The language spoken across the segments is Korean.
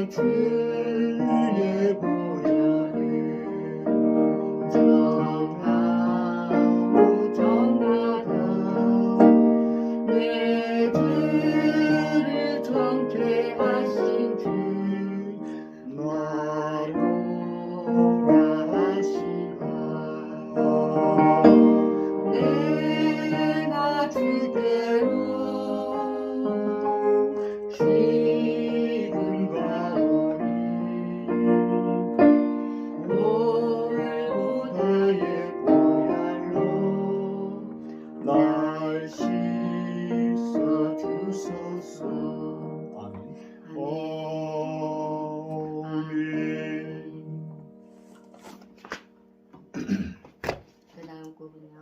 들의 보혈을 정하고 정하라. 내 들을 정케 하신 주 나로라 하시나. 내가 주대로 기름 가오니 노을보다의 보혈로 날 씻어 주소서. 아멘. 그 다음 곡은요.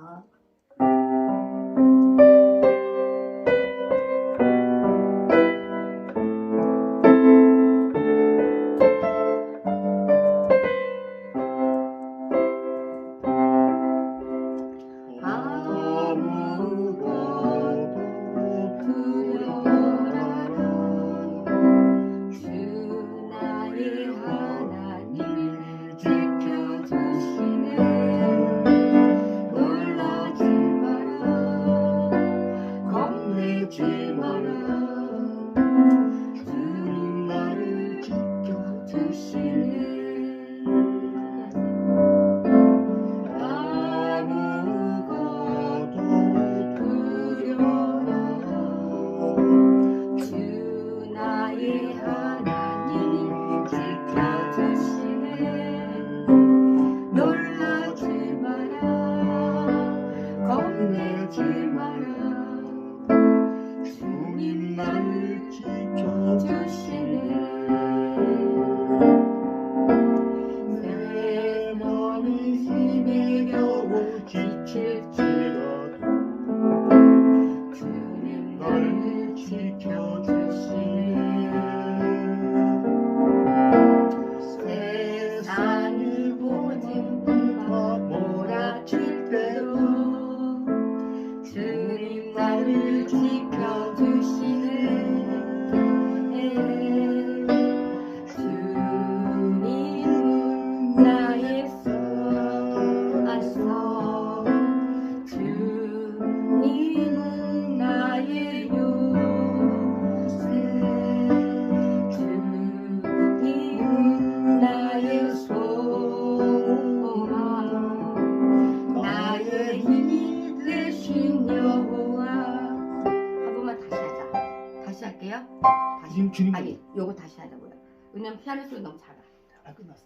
아니, 요거 다시 하자고요. 왜냐면 피아노 소리 너무 작아. 다 끝났어.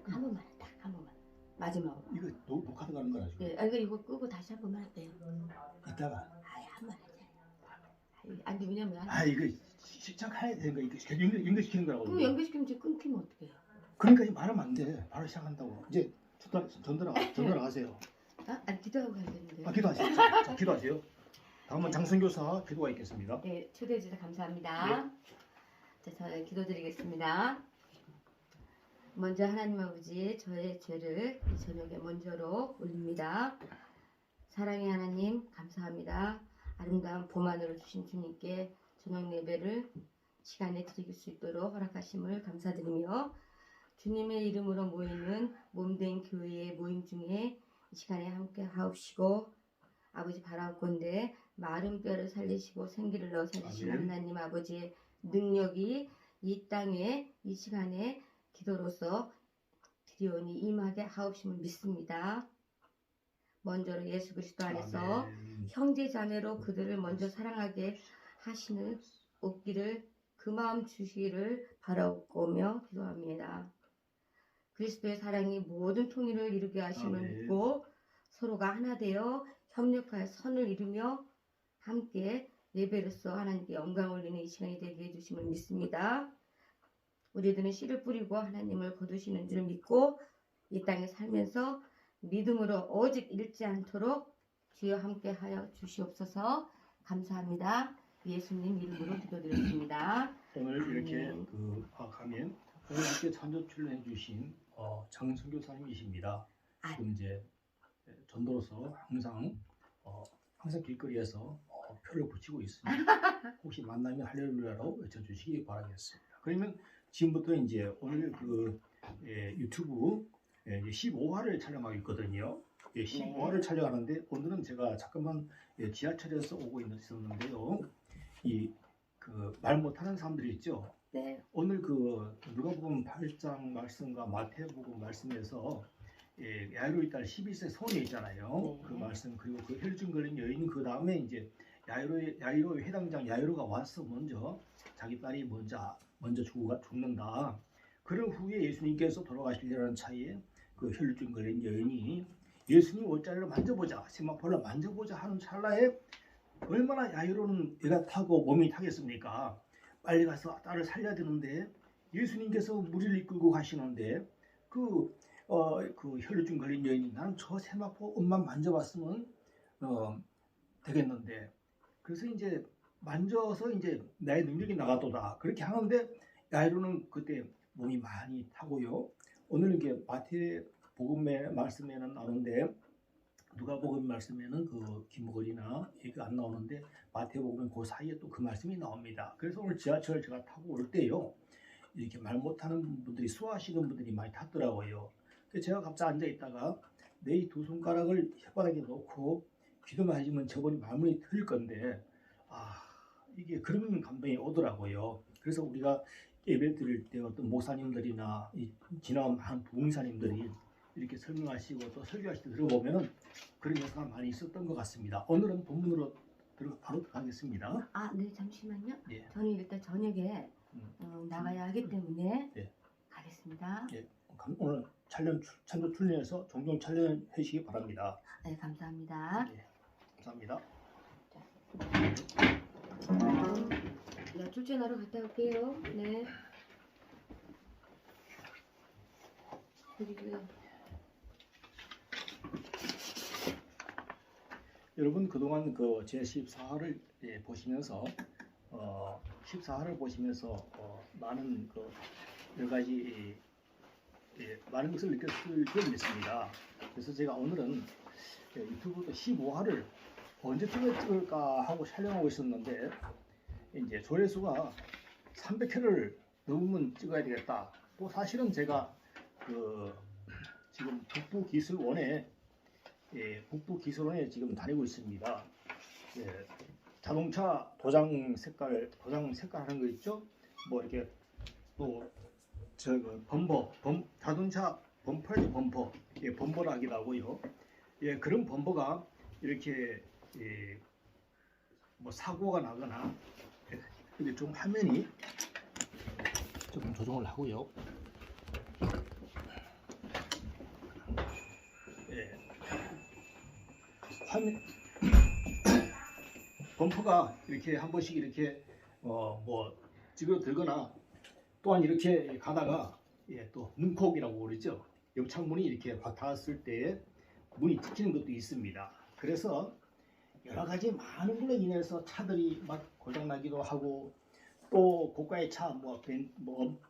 한 번만, 딱 한 번만. 마지막으로. 이거 녹화도 가는 거라 지금. 네, 이거 끄고 다시 한 번만 할게요. 이따가. 아예 한 번 하자. 아니 왜냐면 이거 시작해야 되는 거 이거 연결시키는 거라고. 그럼 연결시키면 이제 끊기면 어떡해요? 그러니까 지금 말하면 안 돼. 바로 시작한다고. 이제 전달아 가세요. 아니 기도하고 가야 되는데. 기도하세요. 자, 기도하세요. 다음은 장선교사 기도가 있겠습니다. 네, 초대해 주셔서 감사합니다. 네. 자, 저는 기도드리겠습니다. 먼저 하나님 아버지, 저의 죄를 이 저녁에 먼저로 올립니다. 사랑의 하나님, 감사합니다. 아름다운 봄하늘을 주신 주님께 저녁 예배를 시간에 드릴 수 있도록 허락하심을 감사드리며, 주님의 이름으로 모이는 몸된 교회의 모임 중에 이 시간에 함께 하옵시고, 아버지 바라옵건대 마른 뼈를 살리시고 생기를 넣어 살리시는 아멘. 하나님 아버지의 능력이 이 땅에 이 시간에 기도로서 드리오니 임하게 하옵심을 믿습니다. 먼저로 예수 그리스도 안에서 아멘. 형제 자매로 그들을 먼저 사랑하게 하시는 없기를 그 마음 주시기를 바라옵고며 기도합니다. 그리스도의 사랑이 모든 통일을 이루게 하심을 아멘. 믿고 서로가 하나 되어 협력하여 선을 이루며 함께 예배로서 하나님께 영광을 올리는 이 시간이 되게 해주심을 믿습니다. 우리들은 씨를 뿌리고 하나님을 거두시는 줄 믿고 이 땅에 살면서 믿음으로 오직 잃지 않도록 주여 함께하여 주시옵소서. 감사합니다. 예수님 이름으로 기도드렸습니다. 오늘 이렇게 아멘. 파악하면 오늘 이렇게 찬조 출연해 주신 장선교사님이십니다. 지금 이제 전도로서 항상 길거리에서 표를 붙이고 있으니 혹시 만나면 할렐루야로 외쳐주시기 바라겠습니다. 그러면 지금부터 이제 오늘 유튜브 이제 15화를 촬영하고 있거든요. 15화를 촬영하는데 오늘은 제가 잠깐만 지하철에서 오고 있었는데요. 말 못하는 사람들이 있죠. 네. 오늘 누가복음 8장 말씀과 마태복음 말씀에서 야이로의 딸 11세 소녀 있잖아요. 네. 그 말씀 그리고 그 혈증 걸린 여인 그 다음에 이제 야이로의 회당장 야이로가 와서 먼저 자기 딸이 먼저 죽는다. 그런 후에 예수님께서 돌아가시려는 차에 그 혈증 걸린 여인이 예수님 옷자리를 만져보자, 세마포를 만져보자 하는 찰나에 얼마나 야이로는 애가 타고 몸이 타겠습니까? 빨리 가서 딸을 살려야 되는데 예수님께서 무리를 이끌고 가시는데 그 혈증 걸린 여인이 난 저 세마포 옷만 만져봤으면 되겠는데 그래서 이제 만져서 이제 나의 능력이 나가도다 그렇게 하는데 야이로는 그때 몸이 많이 타고요. 오늘 이게 마태복음의 말씀에는 나오는데 누가복음 말씀에는 그 기목걸이나 얘기가 안 나오는데 마태복음은 그 사이에 또 그 말씀이 나옵니다. 그래서 오늘 지하철 제가 타고 올 때요 이렇게 말 못하는 분들이 수화하시는 분들이 많이 탔더라고요. 그래서 제가 갑자기 앉아 있다가 내 이 두 손가락을 혓바닥에 놓고 기도만 해주면 저번이 말문이 틀릴 건데 이게 그런 감동이 오더라고요. 그래서 우리가 예배 드릴 때 어떤 목사님들이나 지나온 많은 부흥사님들이 이렇게 설명하시고 또 설교하실 때 들어보면은 그런 요소가 많이 있었던 것 같습니다. 오늘은 본문으로 바로 들어가겠습니다. 네, 잠시만요. 예. 저는 일단 저녁에 나가야 하기 때문에 예. 가겠습니다. 예. 오늘 찬조 출연해서 종종 촬영해 주시기 바랍니다. 네, 감사합니다. 예. 감사합니다. 네, 출전하러 갔다 올게요. 네. 그리고요. 여러분 그동안 제 14화를 보시면서 14화를 보시면서 많은 여러 가지 많은 것을 느꼈을 줄 믿습니다. 그래서 제가 오늘은 유튜브 15화를 언제 찍을까 하고 촬영하고 있었는데 이제 조회수가 300회를 넘으면 찍어야 되겠다. 또 사실은 제가 지금 북부기술원에 지금 다니고 있습니다. 자동차 도장 색깔 하는 거 있죠? 뭐 이렇게 또 자동차 범퍼죠, 범퍼. 범퍼를 하기도 하고요. 그런 범퍼가 이렇게 뭐 사고가 나거나 근데 좀 화면이 조금 조정을 하고요. 화면 범퍼가 이렇게 한 번씩 이렇게 뭐 찌그러들거나 또한 이렇게 가다가 또 문콕이라고 그러죠. 옆창문이 이렇게 확 닿았을 때 문이 찢기는 것도 있습니다. 그래서 여러 가지 많은 걸로 인해서 차들이 막 고장나기도 하고 또 고가의 차, 뭐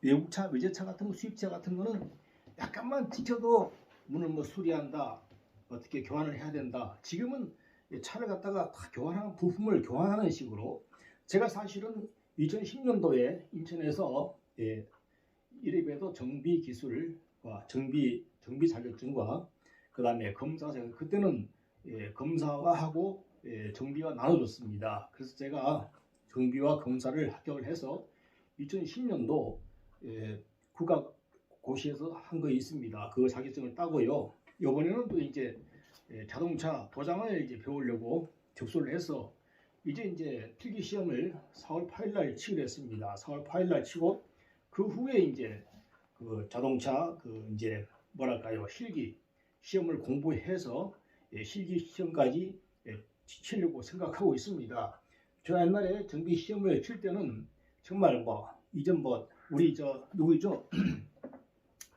외국차, 외제차 같은 거, 수입차 같은 거는 약간만 지켜도 문을 뭐 수리한다, 어떻게 교환을 해야 된다. 지금은 차를 갖다가 다 부품을 교환하는 식으로 제가 사실은 2010년도에 인천에서 이래봬도 정비 기술과 정비 자격증과 그 다음에 검사 자격 그때는 검사가 하고 정비가 나눠졌습니다. 그래서 제가 정비와 검사를 합격을 해서 2010년도 국가고시에서 한 거 있습니다. 그 자격증을 따고요. 이번에는 또 이제 자동차 도장을 이제 배우려고 접수를 해서 이제 필기 시험을 4월 8일 날 치기로 했습니다. 4월 8일 날 치고 그 후에 이제 자동차 이제 실기 시험을 공부해서 실기 시험까지 치려고 생각하고 있습니다. 저 옛날에 정비 시험을 칠 때는 정말 이전 우리 누구죠?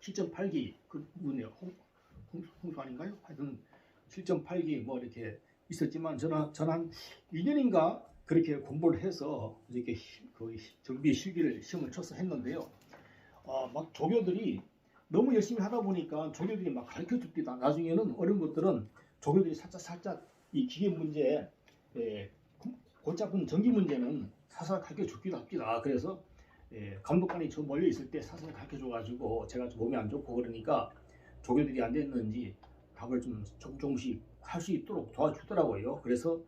7.8기 그 누구네요? 홍수 아닌가요? 하여튼 7.8기 이렇게 있었지만 저는 한 2년인가 그렇게 공부를 해서 이렇게 정비 실기를 시험을 쳐서 했는데요. 막 조교들이 너무 열심히 하다 보니까 조교들이 막 가르쳐 줍니다. 나중에는 어려운 것들은 조교들이 살짝 이 기계 문제, 골치 아픈 전기 문제는 살살 가르쳐 주기도 합니다. 그래서 감독관이 저 멀리 있을 때 사선을 가르쳐 줘가지고 제가 좀 몸이 안 좋고 그러니까 조교들이 안 됐는지 답을 좀 조금씩 할 수 있도록 도와주더라고요. 그래서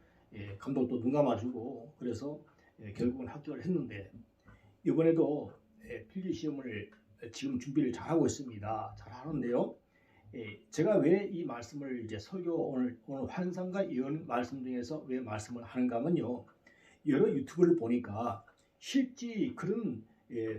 감독도 눈 감아주고 그래서 결국은 합격을 했는데 이번에도 필기 시험을 지금 준비를 잘 하고 있습니다. 잘 하는데요. 제가 왜 이 말씀을 이제 설교 오늘 환상과 예언 말씀 중에서 왜 말씀을 하는가 하면요. 여러 유튜브를 보니까 실제 그런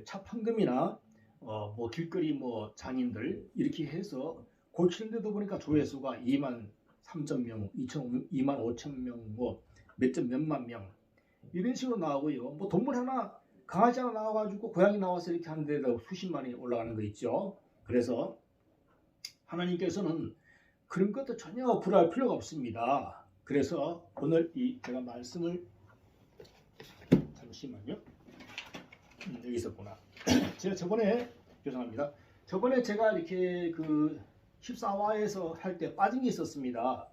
차판금이나 뭐 길거리 뭐 장인들 이렇게 해서 고치는데도 보니까 조회수가 2만 3천 명, 2만 5천 명, 뭐 몇만 명 이런 식으로 나오고요. 뭐 동물 하나 강아지 하나 나와가지고 고양이 나와서 이렇게 하는데도 수십만이 올라가는 거 있죠. 그래서 하나님께서는 그런 것도 전혀 불화할 필요가 없습니다. 그래서 오늘 이 제가 말씀을 잠시만요. 여기 있었구나. 제가 저번에 죄송합니다. 저번에 제가 이렇게 그 14화에서 할 때 빠진 게 있었습니다.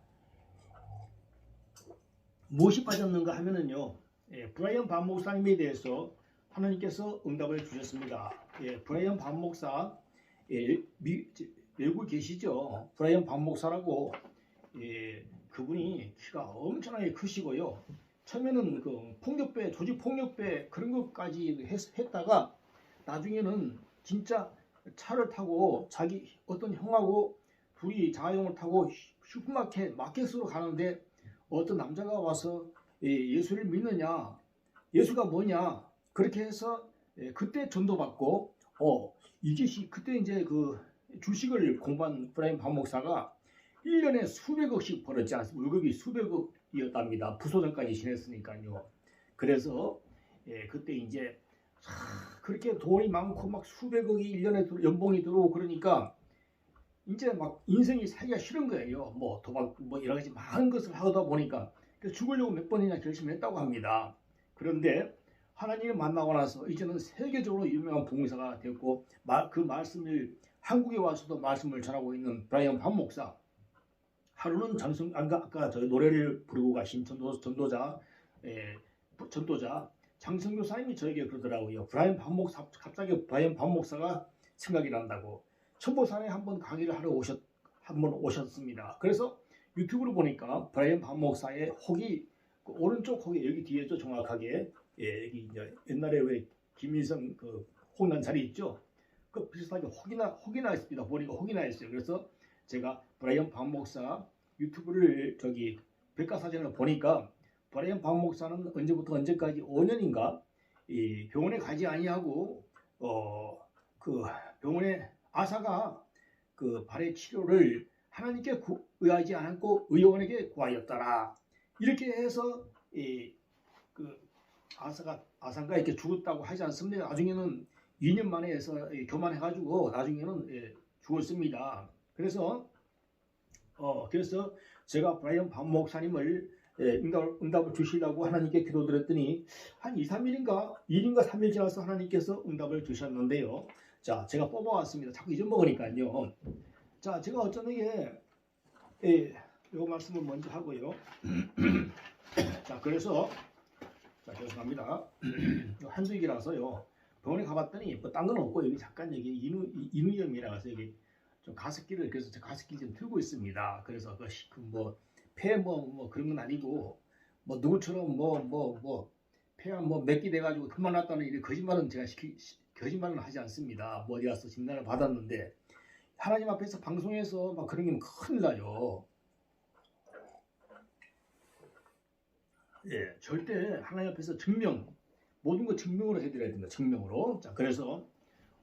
무엇이 빠졌는가 하면은요. 브라이언 반 목사님에 대해서 하나님께서 응답을 주셨습니다. 브라이언 반 목사 외국에 계시죠. 브라이언 반 목사라고 그분이 키가 엄청나게 크시고요. 처음에는 그 폭력배, 조직 폭력배 그런 것까지 했다가 나중에는 진짜 차를 타고 자기 어떤 형하고 둘이 자가용을 타고 마켓으로 가는데 어떤 남자가 와서 예수를 믿느냐, 예수가 뭐냐 그렇게 해서 그때 전도받고 그때 이제 그 주식을 공부한 브라이언 반 목사가 1년에 수백억씩 벌었지 않습니까? 월급이 수백억이었답니다. 부소장까지 지냈으니까요. 그래서 그때 이제 그렇게 돈이 많고 막 수백억이 1년에 연봉이 들어오고 그러니까 이제 막 인생이 살기가 싫은 거예요. 뭐 도박 뭐 여러 가지 많은 것을 하다 보니까 죽으려고 몇 번이나 결심했다고 합니다. 그런데 하나님을 만나고 나서 이제는 세계적으로 유명한 봉사가 됐고 그 말씀을 한국에 와서도 말씀을 전하고 있는 브라이언 반 목사. 하루는 아까 저 노래를 부르고 가신 전도자 장성교 사님이 저에게 그러더라고요. 갑자기 브라이언 반 목사가 생각이 난다고. 천보산에 한번 강의를 하러 한번 오셨습니다. 그래서 유튜브를 보니까 브라이언 반 목사의 혹이 그 오른쪽 혹이 여기 뒤에죠. 정확하게 여기 이제 옛날에 왜 김일성 그 혹난 자리 있죠. 그 비슷하게 혹이나 있습니다. 보니까 혹이나 있어요. 그래서 제가 브라이언 반 목사 유튜브를 백과사전을 보니까 브라이언 반 목사는 언제부터 언제까지 5년인가 이 병원에 가지 아니하고 그 병원에 아사가 그 발의 치료를 하나님께 의하지 않고 의원에게 구하였더라. 이렇게 해서 그 아사가 이렇게 죽었다고 하지 않습니다. 나중에는 2년 만에 해서 교만해가지고 나중에는 죽었습니다. 그래서 제가 브라이언 반 목사님을 응답을 주시려고 하나님께 기도드렸더니 한 2-3일인가 3일 지나서 하나님께서 응답을 주셨는데요. 자, 제가 뽑아왔습니다. 자꾸 잊어먹으니까요. 자, 제가 어쩌면 요 말씀을 먼저 하고요. 자, 그래서 죄송합니다. 한수익이라서요. 병원에 가봤더니 뭐 딴 건 없고 여기 잠깐 여기 인후염이라 해서 여기 좀 가습기를 그래서 저 가습기 좀 틀고 있습니다. 그래서 뭐 폐 뭐 그런 건 아니고 뭐 누구처럼 폐가 뭐 몇 개 돼가지고 그만났다는 이 거짓말은 제가 거짓말은 하지 않습니다. 뭐 어디 가서 진단을 받았는데 하나님 앞에서 방송에서 막 그런 게 큰일 나요. 절대 하나님 앞에서 모든 거 증명으로 해드려야 됩니다. 증명으로. 자, 그래서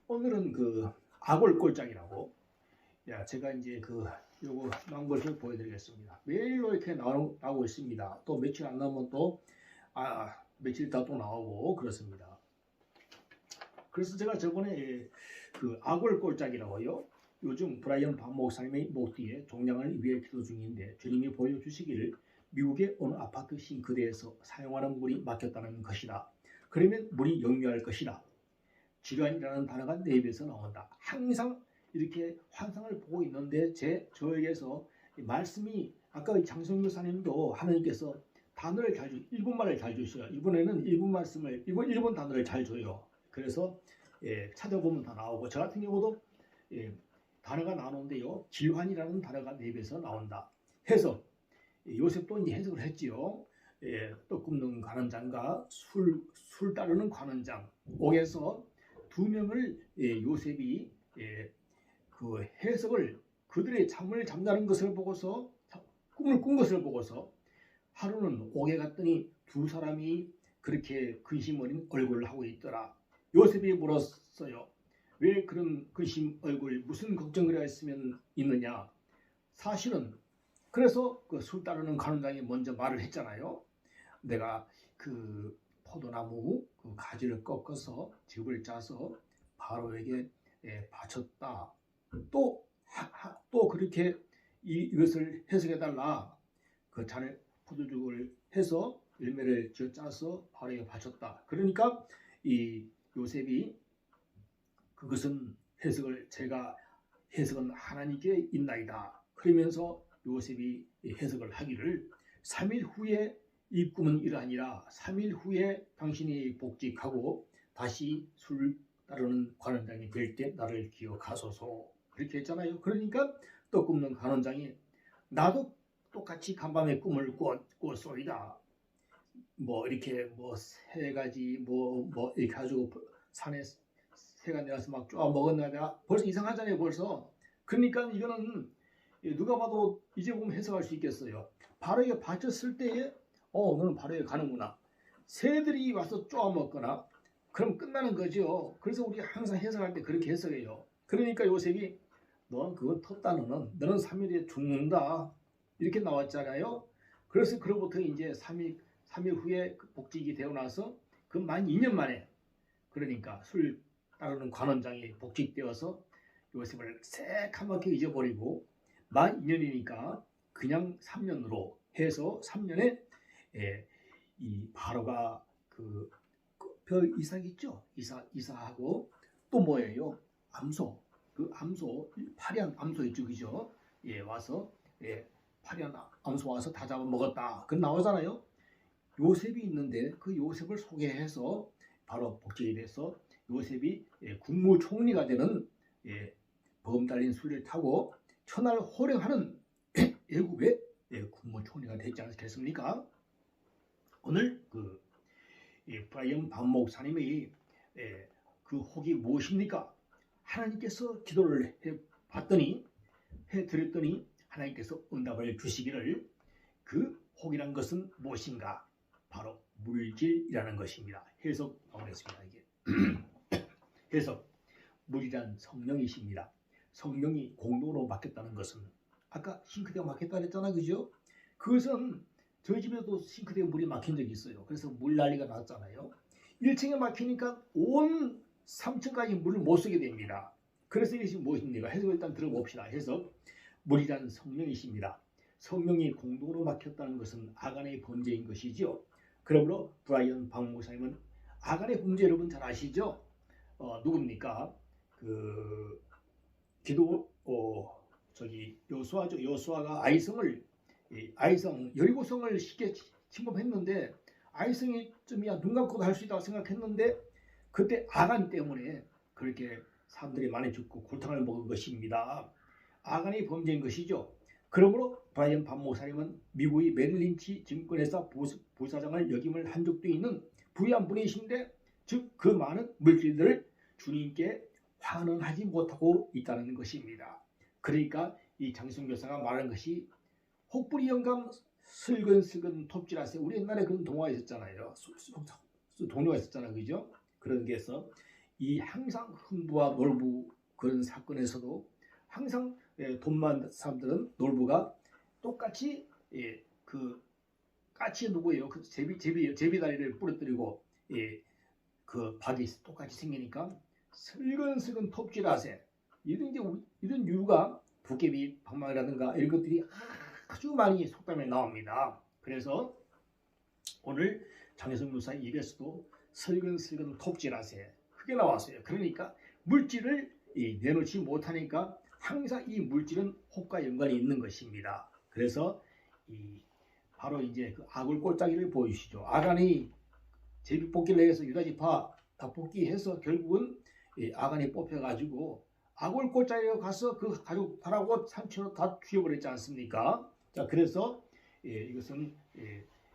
오늘은 그 아골골장이라고 제가 이제 요거 나온 것을 보여드리겠습니다. 매일로 이렇게 나오고 있습니다. 또 며칠 안 나오면 또 며칠 있다 또 나오고 그렇습니다. 그래서 제가 저번에 그 아골골장이라고요. 요즘 브라이언 반 목사님의 목 뒤에 종양을 위해 기도 중인데 주님이 보여주시기를 미국의 어느 아파트 싱크대에서 사용하는 물이 막혔다는 것이다. 그러면 물이 역류할 것이다. 질환이라는 단어가 내 입에서 나온다. 항상 이렇게 환상을 보고 있는데 저에게서 말씀이 아까 장성규 사님도 하나님께서 단어를 일본말을 잘 주셔요. 이번에는 일본 단어를 잘 줘요. 그래서 찾아보면 다 나오고 저 같은 경우도 단어가 나오는데요. 질환이라는 단어가 네 배에서 나온다. 해서 요셉도 이제 해석을 했지요. 떡 굽는 관원장과 술 따르는 관원장 옥에서 두 명을 요셉이 그 해석을 그들의 잠을 잠자는 것을 보고서 꿈을 꾼 것을 보고서 하루는 옥에 갔더니 두 사람이 그렇게 근심 어린 얼굴을 하고 있더라. 요셉이 물었어요. 왜 그런 근심 얼굴 무슨 걱정을 했으면 있느냐. 사실은 그래서 그 술 따르는 관원장이 먼저 말을 했잖아요. 내가 그 포도나무 그 가지를 꺾어서 즙을 짜서 바로에게 바쳤다. 또 그렇게 이것을 해석해달라. 그 잔을 포도죽을 해서 열매를 짜서 바로에게 바쳤다. 그러니까 이 요셉이 그것은 제가 해석은 하나님께 있나이다. 그러면서 요셉이 해석을 하기를 3일 후에 이 꿈은 이러하니라. 3일 후에 당신이 복직하고 다시 술 따르는 관원장이 될 때 나를 기억하소서. 그렇게 했잖아요. 그러니까 떡 굽는 관원장이 나도 똑같이 간밤에 꿈을 꿨소이다. 뭐 이렇게 뭐 세 가지 뭐 이렇게 가지고 산에 새가 내려서 막 쪼아 먹었나가 벌써 이상하잖아요. 벌써. 그러니까 이거는 누가 봐도 이제 보면 해석할 수 있겠어요. 바로에 바쳤을 때에 너는 바로에 가는구나. 새들이 와서 쪼아 먹거나 그럼 끝나는 거죠. 그래서 우리가 항상 해석할 때 그렇게 해석해요. 그러니까 요셉이 넌 그거 텄다. 너는 3일에 죽는다. 이렇게 나왔잖아요. 그래서 그로부터 이제 3일 후에 복직이 되고 나서 그 만 2년 만에 그러니까 술 따르는 관원장이 복직되어서 요셉을 새카맣게 잊어버리고 만 2년이니까 그냥 3년으로 해서 3년에 이 바로가 그 별 이삭 있죠? 이삭하고 또 뭐예요? 암소. 그 암소 파리한 암소 있죠, 그죠? 와서 파리한 암소 와서 다 잡아 먹었다. 그 나오잖아요. 요셉이 있는데 그 요셉을 소개해서 바로 복직이 돼서 요셉이 국무총리가 되는 범 달린 수레를 타고 천하를 호령하는 애국의 국무총리가 되지 않겠습니까? 오늘 그 브라이언 박 목사님의 그 혹이 무엇입니까? 하나님께서 기도를 해드렸더니 하나님께서 응답을 주시기를 그 혹이란 것은 무엇인가? 바로 물질이라는 것입니다. 해석 나오겠습니다. 이게 해석 물이란 성령이십니다. 성령이 공동으로 맡겼다는 것은 아까 싱크대가 막혔다 그랬잖아, 그죠? 그것은 저희 집에도 싱크대에 물이 막힌 적이 있어요. 그래서 물 난리가 났잖아요. 1층에 막히니까 온 3층까지 물을 못 쓰게 됩니다. 그래서 이것이 무엇입니까? 해석을 일단 들어봅시다. 해석 물이란 성령이십니다. 성령이 공동으로 막혔다는 것은 아간의 범죄인 것이죠. 그러므로 브라이언 박 목사님은 아간의 범죄 여러분 잘 아시죠? 누굽니까? 그 기도 요수아죠. 요수아가 아이성 여리고성을 쉽게 침범했는데 아이성이 좀이야 눈 감고도 할 수 있다고 생각했는데 그때 아간 때문에 그렇게 사람들이 많이 죽고 골탕을 먹은 것입니다. 아간의 범죄인 것이죠. 그러므로 브라이언 박 목사님은 미국의 메릴린치 증권회사 부사장을 역임을 한 적도 있는 부유한 분이신데 즉 그 많은 물질들을 주님께 환원하지 못하고 있다는 것입니다. 그러니까 이 장승 교사가 말한 것이 혹부리 영감 슬근슬근 톱질하세요. 우리 옛날에 그런 동화가 있었잖아요. 동료가 있었잖아요. 그죠? 그런 게서 이 항상 흥부와 놀부 그런 사건에서도 항상 돈 많은 사람들은 놀부가 똑같이 그 까치에 누구예요? 그 제비다리를 부러뜨리고 그 박이 똑같이 생기니까 슬근슬근 톱질하세. 이런 이유가 도깨비 방망이라든가 이런 것들이 아주 많이 속담에 나옵니다. 그래서 오늘 장혜성 목사의 입에서도 슬근슬근 톱질하세. 그게 나왔어요. 그러니까 물질을 내놓지 못하니까 항상 이 물질은 혹과 연관이 있는 것입니다. 그래서 바로 이제 그 아굴 꼴짜기를 보여주시죠. 아간이 제비뽑기를 해서 유다지파 닭볶이해서 결국은 아간이 뽑혀가지고 아골 꽃자리에 가서 그 가족들하고 산채로 다 죽여버렸지 않습니까? 자, 그래서 이것은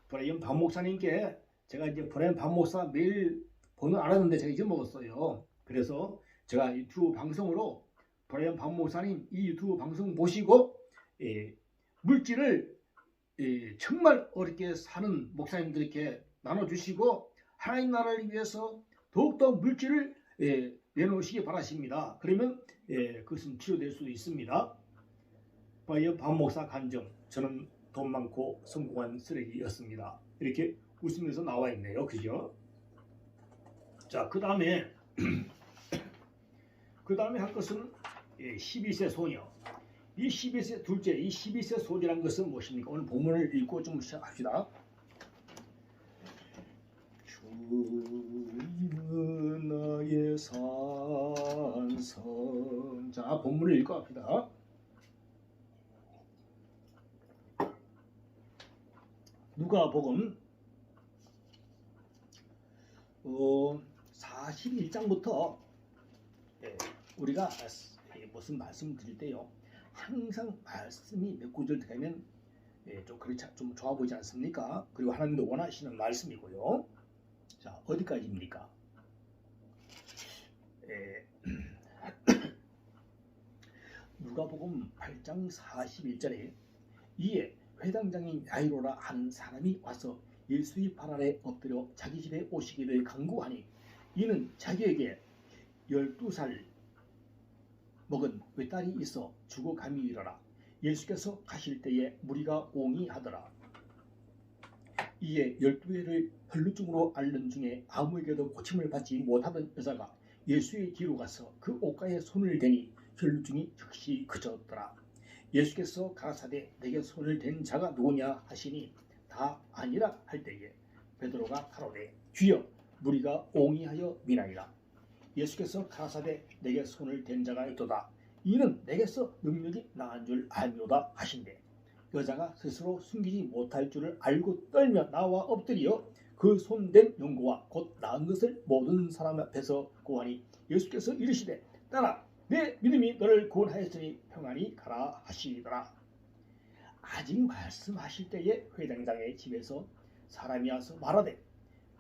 브라이언 박 목사님께 제가 이제 브라이언 박 목사 매일 번호 알았는데 제가 잊어먹었어요. 그래서 제가 유튜브 방송으로 브라이언 박 목사님 이 유튜브 방송 보시고 물질을 정말 어렵게 사는 목사님들께 나눠주시고 하나님 나라를 위해서 더욱더 물질을 내놓으시기 바라십니다. 그러면 그것은 치료될 수 있습니다. 브라이언 박 목사 간증, 저는 돈 많고 성공한 쓰레기였습니다. 이렇게 웃으면서 나와 있네요. 그죠? 자, 그 다음에 할 것은 12세 소녀. 이 12세 둘째, 이 12세 소녀란 것은 무엇입니까? 오늘 본문을 읽고 좀 시작합시다. 주는 나의 산성. 자, 본문을 읽고 합시다. 누가복음 41장부터 우리가 무슨 말씀 드릴 때요, 항상 말씀이 몇 구절 들어가면 좀 그렇지, 좀 좋아 보이지 않습니까? 그리고 하나님도 원하시는 말씀이고요. 자, 어디까지입니까? 누가복음 8장 41절에 이에 회당장인 야이로라 하는 사람이 와서 예수의 발 아래 엎드려 자기 집에 오시기를 간구하니 이는 자기에게 12살 먹은 외딸이 있어 죽어감이 이르라. 예수께서 가실 때에 무리가 옹이하더라. 이에 12회를 혈루증으로 앓는 중에 아무에게도 고침을 받지 못하던 여자가 예수의 뒤로 가서 그 옷가에 손을 대니 혈루증이 즉시 그쳤더라. 예수께서 가라사대 내게 손을 댄 자가 누구냐 하시니 다 아니라 할 때에 베드로가 가로되 주여, 무리가 옹이하여 미나이다. 예수께서 가라사대 내게 손을 댄 자가 있도다. 이는 내게서 능력이 나은 줄 알미로다 하신대. 여자가 스스로 숨기지 못할 줄을 알고 떨며 나와 엎드려 그 손댄 연고와 곧 나은 것을 모든 사람 앞에서 고하니 예수께서 이르시되 따라 내 믿음이 너를 구원하였으니 평안히 가라 하시더라. 아직 말씀하실 때에 회당장의 집에서 사람이 와서 말하되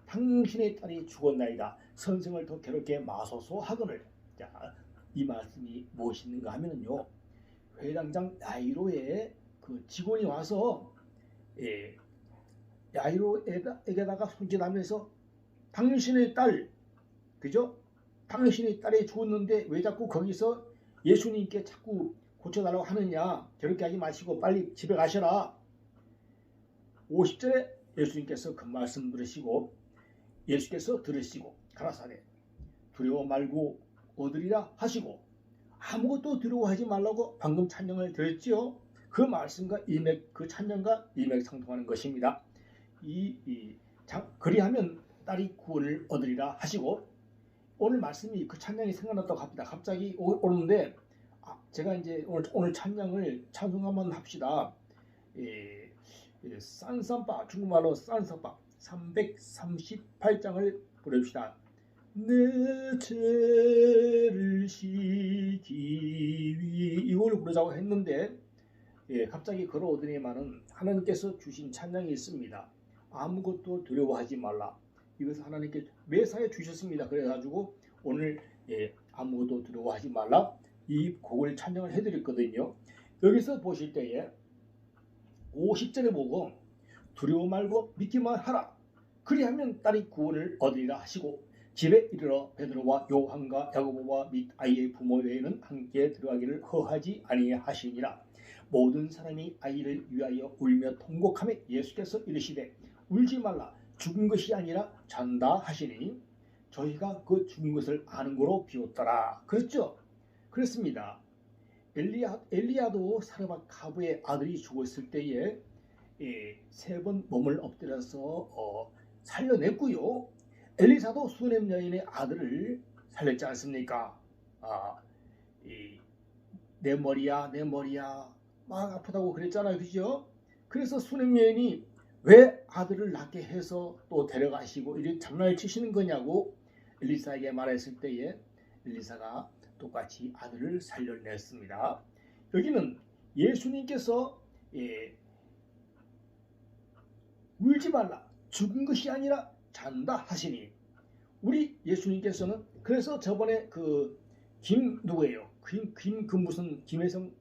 당신의 딸이 죽었나이다. 선생을 더 괴롭게 마소서 하거늘. 자, 이 말씀이 무엇인가 하면요, 회당장 야이로의 그 직원이 와서 야이로에게다가 손짓하면서 당신의 딸, 그죠? 당신의 딸이 죽었는데 왜 자꾸 거기서 예수님께 자꾸 고쳐달라고 하느냐. 그렇게 하지 마시고 빨리 집에 가셔라. 50절에 예수님께서 그 말씀 들으시고 예수께서 들으시고 가라사대 두려워 말고 얻으리라 하시고 아무것도 두려워하지 말라고 방금 찬양을 드렸지요. 그 말씀과 그 찬양과 일맥상통하는 것입니다. 그리하면 딸이 구원을 얻으리라 하시고, 오늘 말씀이 그 찬양이 생각났다고 합니다. 갑자기 오는데 제가 이제 오늘 찬양을 찬송 한번 합시다. 산삼바, 중국말로 산삼바 338장을 부릅시다. 내 죄를 씻기 위해 이걸 부르자고 했는데 갑자기 걸어오더니만은 하나님께서 주신 찬양이 있습니다. 아무것도 두려워하지 말라. 이것을 하나님께 매사에 주셨습니다. 그래가지고 오늘 아무것도 두려워하지 말라 이 곡을 찬양을 해드렸거든요. 여기서 보실 때에 50절에 보고 두려워 말고 믿기만 하라. 그리하면 딸이 구원을 얻으리라 하시고 집에 이르러 베드로와 요한과 야고보와 및 아이의 부모 외에는 함께 들어가기를 허하지 아니하시니라. 모든 사람이 아이를 위하여 울며 통곡하며 예수께서 이르시되 울지 말라. 죽은 것이 아니라 잔다 하시니 저희가 그 죽은 것을 아는 거로 비웃더라. 그렇죠? 그렇습니다. 엘리야도 사르밧 가부의 아들이 죽었을 때에 3번 몸을 엎드려서 살려냈고요. 엘리사도 수넴 여인의 아들을 살렸지 않습니까? 내 머리야 내 머리야 막 아프다고 그랬잖아요. 그죠? 그래서 수넴 여인이 왜 아들을 낳게 해서 또 데려가시고 이렇게 장난을 치시는 거냐고 엘리사에게 말했을 때에 엘리사가 똑같이 아들을 살려냈습니다. 여기는 예수님께서 울지 말라, 죽은 것이 아니라 잔다 하시니, 우리 예수님께서는 그래서 저번에 그 누구예요? 그 무슨 김혜성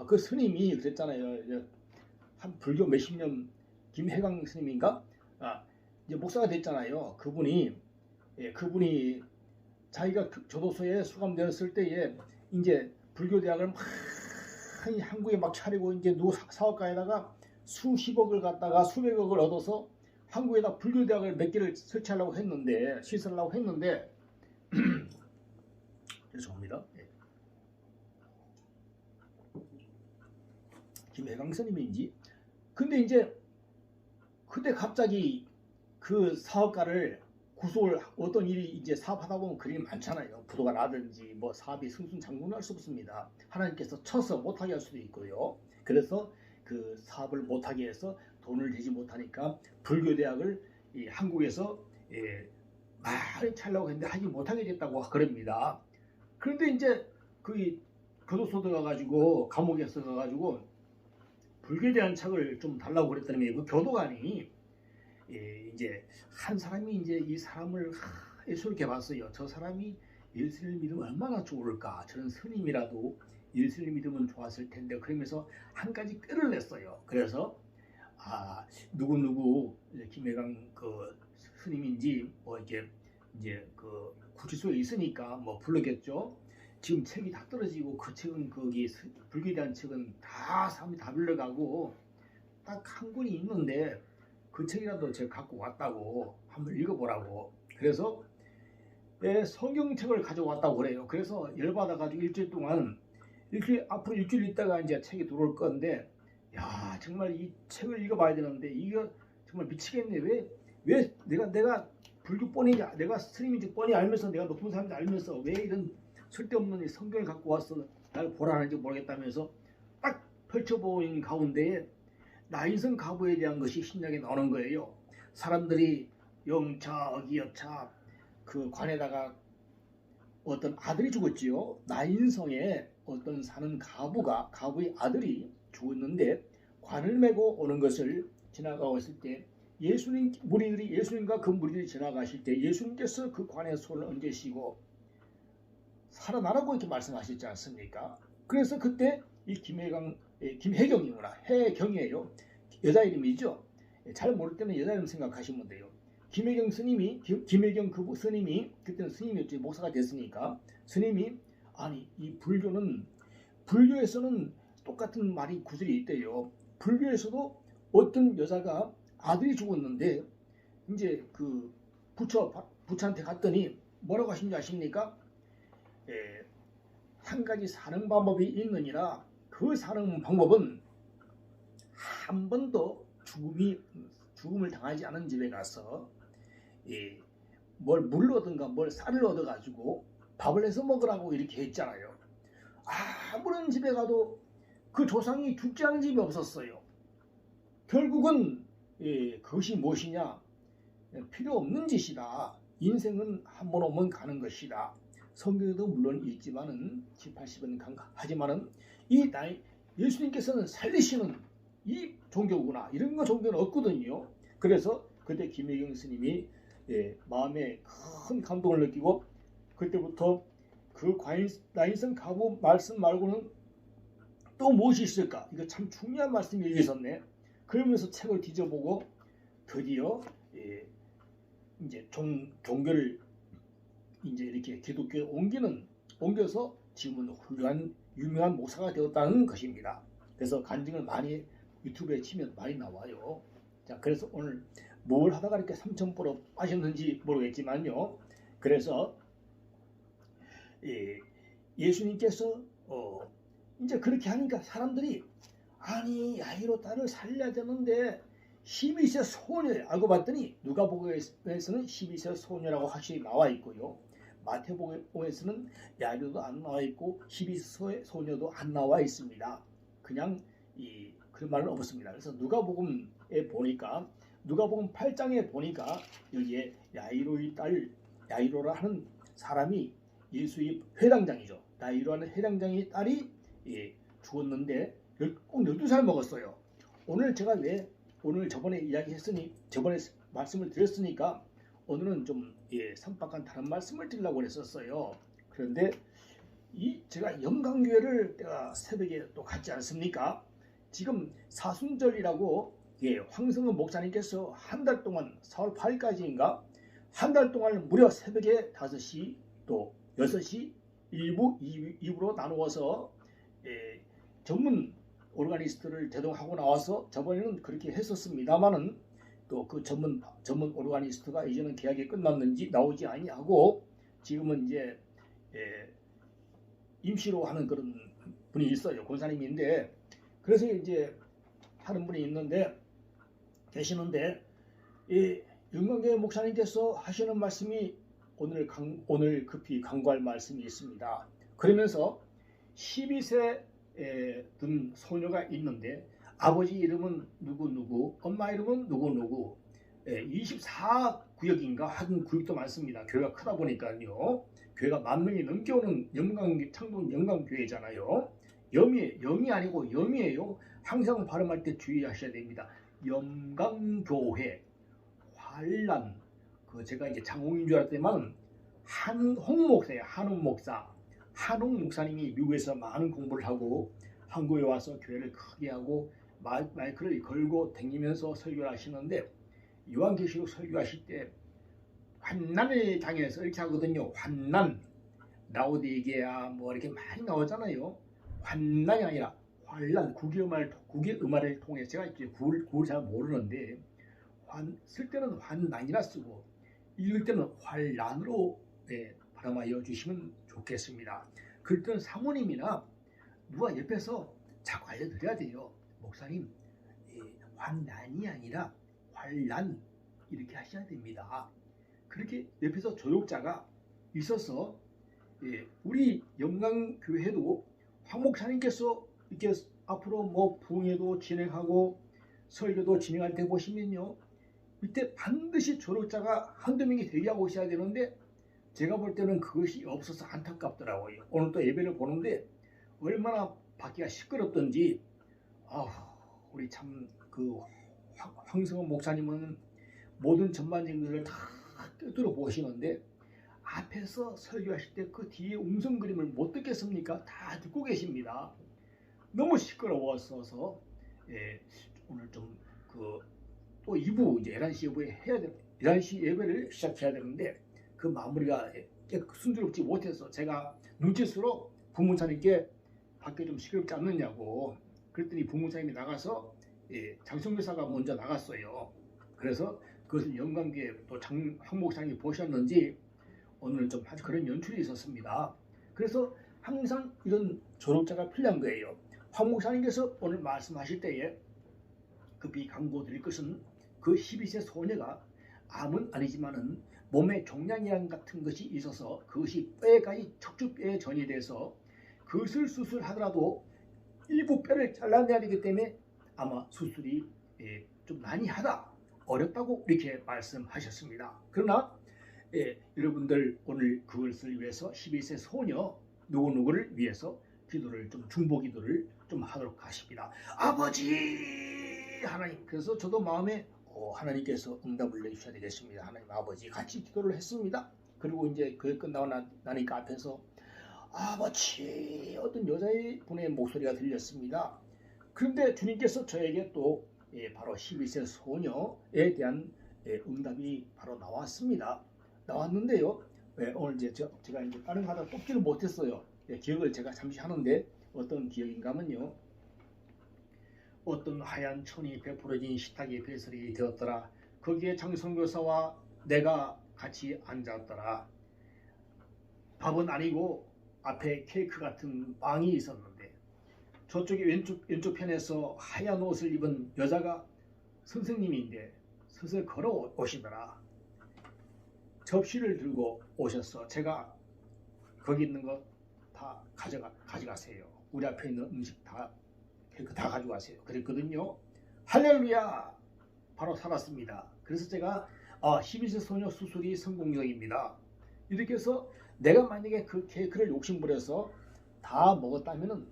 그 스님이 그랬잖아요. 한 불교 몇십 년 김혜강 스님인가? 이제 목사가 됐잖아요. 그분이 자기가 교도소에 수감되었을 때에 이제 불교 대학을 막 한국에 막 차리고 이제 누구 사업가에다가 수십억을 갖다가 수백억을 얻어서 한국에다 불교 대학을 몇 개를 설치하려고 했는데 시설하려고 했는데 죄송합니다. 김혜강 스님인지. 근데 이제 그때 갑자기 그 사업가를 구속을 어떤 일이 이제 사업하다 보면 그런 일이 많잖아요. 부도가 나든지 뭐 사업이 승승장구할 수 없습니다. 하나님께서 쳐서 못하게 할 수도 있고요. 그래서 그 사업을 못하게 해서 돈을 내지 못하니까 불교대학을 한국에서 많이 차려고 했는데 하지 못하게 됐다고 그럽니다. 그런데 이제 그 교도소 들어가가지고 감옥에서 가가지고 불교에 대한 책을 좀 달라고 그랬더니 그 교도관이 이제 한 사람이 이제 이 사람을 예수롭게 봤어요. 저 사람이 예수를 믿으면 얼마나 좋을까. 저는 스님이라도 예수를 믿으면 좋았을 텐데. 그러면서 한 가지 꾀를 냈어요. 그래서 누구 김혜강 그 스님인지 뭐 이렇게 이제 그 구치소에 있으니까 뭐 부르겠죠. 지금 책이 다 떨어지고 그 책은 거기 불교에 대한 책은 다 사람이 다 빌려가고 딱 한 권이 있는데 그 책이라도 제가 갖고 왔다고 한번 읽어보라고. 그래서 성경책을 가져왔다고 그래요. 그래서 열받아가지고 일주일 동안 앞으로 일주일 있다가 이제 책이 들어올 건데, 야 정말 이 책을 읽어봐야 되는데 이거 정말 미치겠네. 왜 내가 불교 뻔히 내가 스님인지 뻔히 알면서 내가 높은 사람인지 알면서 왜 이런 쓸데없는 성경을 갖고 와서 날 보라는지 모르겠다면서 딱 펼쳐보인 가운데에 나인성 가부에 대한 것이 신약에 나오는 거예요. 사람들이 영차 어기여차 그 관에다가 어떤 아들이 죽었지요. 나인성에 어떤 사는 가부의 아들이 죽었는데 관을 메고 오는 것을 지나가고 있을 때 예수님과 그 무리들이 지나가실 때 예수님께서 그 관에 손을 얹으시고 살아나라고 이렇게 말씀하셨지 않습니까? 그래서 그때 이 김혜경이구나. 혜경이에요. 여자 이름이죠. 잘 모를 때는 여자 이름 생각하시면 돼요. 김혜경 스님이 김혜경 그 스님이 그때는 스님이었지. 목사가 됐으니까 스님이 아니 이 불교에서는 똑같은 말이 구절이 있대요. 불교에서도 어떤 여자가 아들이 죽었는데 이제 그 부처한테 갔더니 뭐라고 하신지 아십니까? 한 가지 사는 방법이 있느니라. 그 사는 방법은 한 번도 죽음을 당하지 않은 집에 가서 뭘 물을 얻은가 뭘 쌀을 얻어가지고 밥을 해서 먹으라고 이렇게 했잖아요. 아무런 집에 가도 그 조상이 죽지 않은 집이 없었어요. 결국은 그것이 무엇이냐? 필요 없는 짓이다. 인생은 한 번 오면 가는 것이다. 성경에도 물론 있지만은 70, 80은 하지만은 예수님께서는 살리시는 이 종교구나. 이런 거 종교는 없거든요. 그래서 그때 김혜경 스님이 마음에 큰 감동을 느끼고 그때부터 그 나인성 가부 말씀 말고는 또 무엇이 있을까? 이거 참 중요한 말씀이 여기 있었네. 그러면서 책을 뒤져보고 드디어 이제 종교를 이제 이렇게 기독교에 옮겨서 지금은 훌륭한 유명한 목사가 되었다는 것입니다. 그래서 간증을 많이 유튜브에 치면 많이 나와요. 자, 그래서 오늘 뭘 하다가 이렇게 3,000%로 빠졌는지 모르겠지만요. 그래서 예수님께서 이제 그렇게 하니까 사람들이 아니 야이로 딸을 살려야 되는데 12세 소녀 알고 봤더니 누가복음에서는 12세 소녀라고 확실히 나와 있고요. 마태복음에서는 야이로도 안 나와 있고 12세 소녀도 안 나와 있습니다. 그냥 그런 말은 없습니다. 그래서 누가복음에 보니까 누가복음 8장에 보니까 여기에 야이로의 딸 야이로라 하는 사람이 예수의 회당장이죠. 야이로하는 회당장의 딸이 죽었는데 꼭 12살 먹었어요. 오늘 제가 왜 오늘 저번에 이야기했으니 저번에 말씀을 드렸으니까 오늘은 좀 선박한 다른 말씀을 드리려고 했었어요. 그런데 제가 영광교회를 내가 새벽에 또 갔지 않습니까? 지금 사순절이라고 황성은 목사님께서 한 달 동안 4월 8일까지인가 한 달 동안 무려 새벽에 5시 또 6시 1부 2부로 나누어서 전문 오르가니스트를 대동하고 나와서 저번에는 그렇게 했었습니다만은 또 그 전문 오르가니스트가 이제는 계약이 끝났는지 나오지 아니하고 지금은 이제 임시로 하는 그런 분이 있어요. 권사님인데 그래서 이제 하는 분이 계시는데 이 영광교회 목사님께서 하시는 말씀이 오늘 급히 강구할 말씀이 있습니다. 그러면서 12세 든 소녀가 있는데 아버지 이름은 누구누구, 엄마 이름은 누구누구, 24구역인가 하여튼 구역도 많습니다. 교회가 크다 보니까요. 교회가 10,000명이 넘게 오는 창동 영광교회잖아요. 영이 아니고 염이에요. 항상 발음할 때 주의하셔야 됩니다. 영광교회, 환란, 제가 이제 장홍인 줄 알았더니만 한홍 목사예요. 한홍 목사. 한홍 목사님이 미국에서 많은 공부를 하고 한국에 와서 교회를 크게 하고 마이크를 걸고 다니면서 설교를 하시는데 요한계시록 설교하실 때 환난을 당해서 이렇게 하거든요. 환난, 라오디게아 뭐 이렇게 많이 나오잖아요. 환난이 아니라 환란, 국의음화를 통해서 제가 이제 구를 잘 모르는데 쓸 때는 환난이라 쓰고 읽을 때는 환란으로 발음하여 주시면 좋겠습니다. 그럴 때는 사모님이나 누가 옆에서 자꾸 알려드려야 돼요. 목사님, 환난이 아니라 환란 이렇게 하셔야 됩니다. 그렇게 옆에서 조력자가 있어서 우리 영광교회도 황 목사님께서 이렇게 앞으로 뭐 부흥회도 진행하고 설교도 진행할 때 보시면요. 이때 반드시 조력자가 한두 명이 대기하고 있어야 되는데 제가 볼 때는 그것이 없어서 안타깝더라고요. 오늘 또 예배를 보는데 얼마나 밖이가 시끄럽던지 우리 참 황성원 목사님은 모든 전반적인 다 뜯어 보시는데 앞에서 설교하실 때 그 뒤에 음성 그림을 못 듣겠습니까? 다 듣고 계십니다. 너무 시끄러웠어서 오늘 좀 또 2부 이제 11시 예배 해야 돼. 11시 예배를 시작해야 되는데 그 마무리가 순조롭지 못해서 제가 눈치수로 부문사님께 밖에 좀 시끄럽지 않느냐고 그랬더니 부문사님이 나가서 장성교사가 먼저 나갔어요. 그래서 그것을 영광교회 또 황 목사님이 보셨는지 오늘 좀 아주 그런 연출이 있었습니다. 그래서 항상 이런 조력자가 필요한 거예요. 황 목사님께서 오늘 말씀하실 때에 급히 강구드릴 것은 그 12세 소녀가 암은 아니지만은 몸에 종양이랑 같은 것이 있어서 그것이 뼈에까지 척추뼈에 전이 돼서 그것을 수술하더라도 일부 뼈를 잘라내야 되기 때문에 아마 수술이 좀 많이 하다 어렵다고 이렇게 말씀하셨습니다. 그러나 여러분들 오늘 그것을 위해서 12세 소녀 누구누구를 위해서 기도를 좀 중보 기도를 좀 하도록 하십니다. 아버지 하나님, 그래서 저도 마음에 하나님께서 응답을 내주셔야 되겠습니다. 하나님 아버지 같이 기도를 했습니다. 그리고 이제 그게 끝나고 나니까 앞에서 아버지 어떤 여자의 분의 목소리가 들렸습니다. 그런데 주님께서 저에게 또 바로 12세 소녀에 대한 응답이 바로 나왔습니다. 나왔는데요. 오늘 이제 제가 이제 다른 거 하다 뽑지를 못했어요. 기억을 제가 잠시 하는데 어떤 기억인가 하면요. 어떤 하얀 천이 베풀어진 식탁이 배설이 되었더라. 거기에 장성교사와 내가 같이 앉았더라. 밥은 아니고 앞에 케이크 같은 빵이 있었는데 저쪽에 왼쪽 편에서 하얀 옷을 입은 여자가 선생님인데 슬슬 걸어 오시더라. 접시를 들고 오셔서 제가 거기 있는 거 다 가져가세요. 우리 앞에 있는 음식 다 가져가세요. 그랬거든요. 할렐루야! 바로 살았습니다. 그래서 제가 12세 소녀 수술이 성공적입니다. 이렇게 해서 내가 만약에 그 케이크를 욕심부려서 다 먹었다면은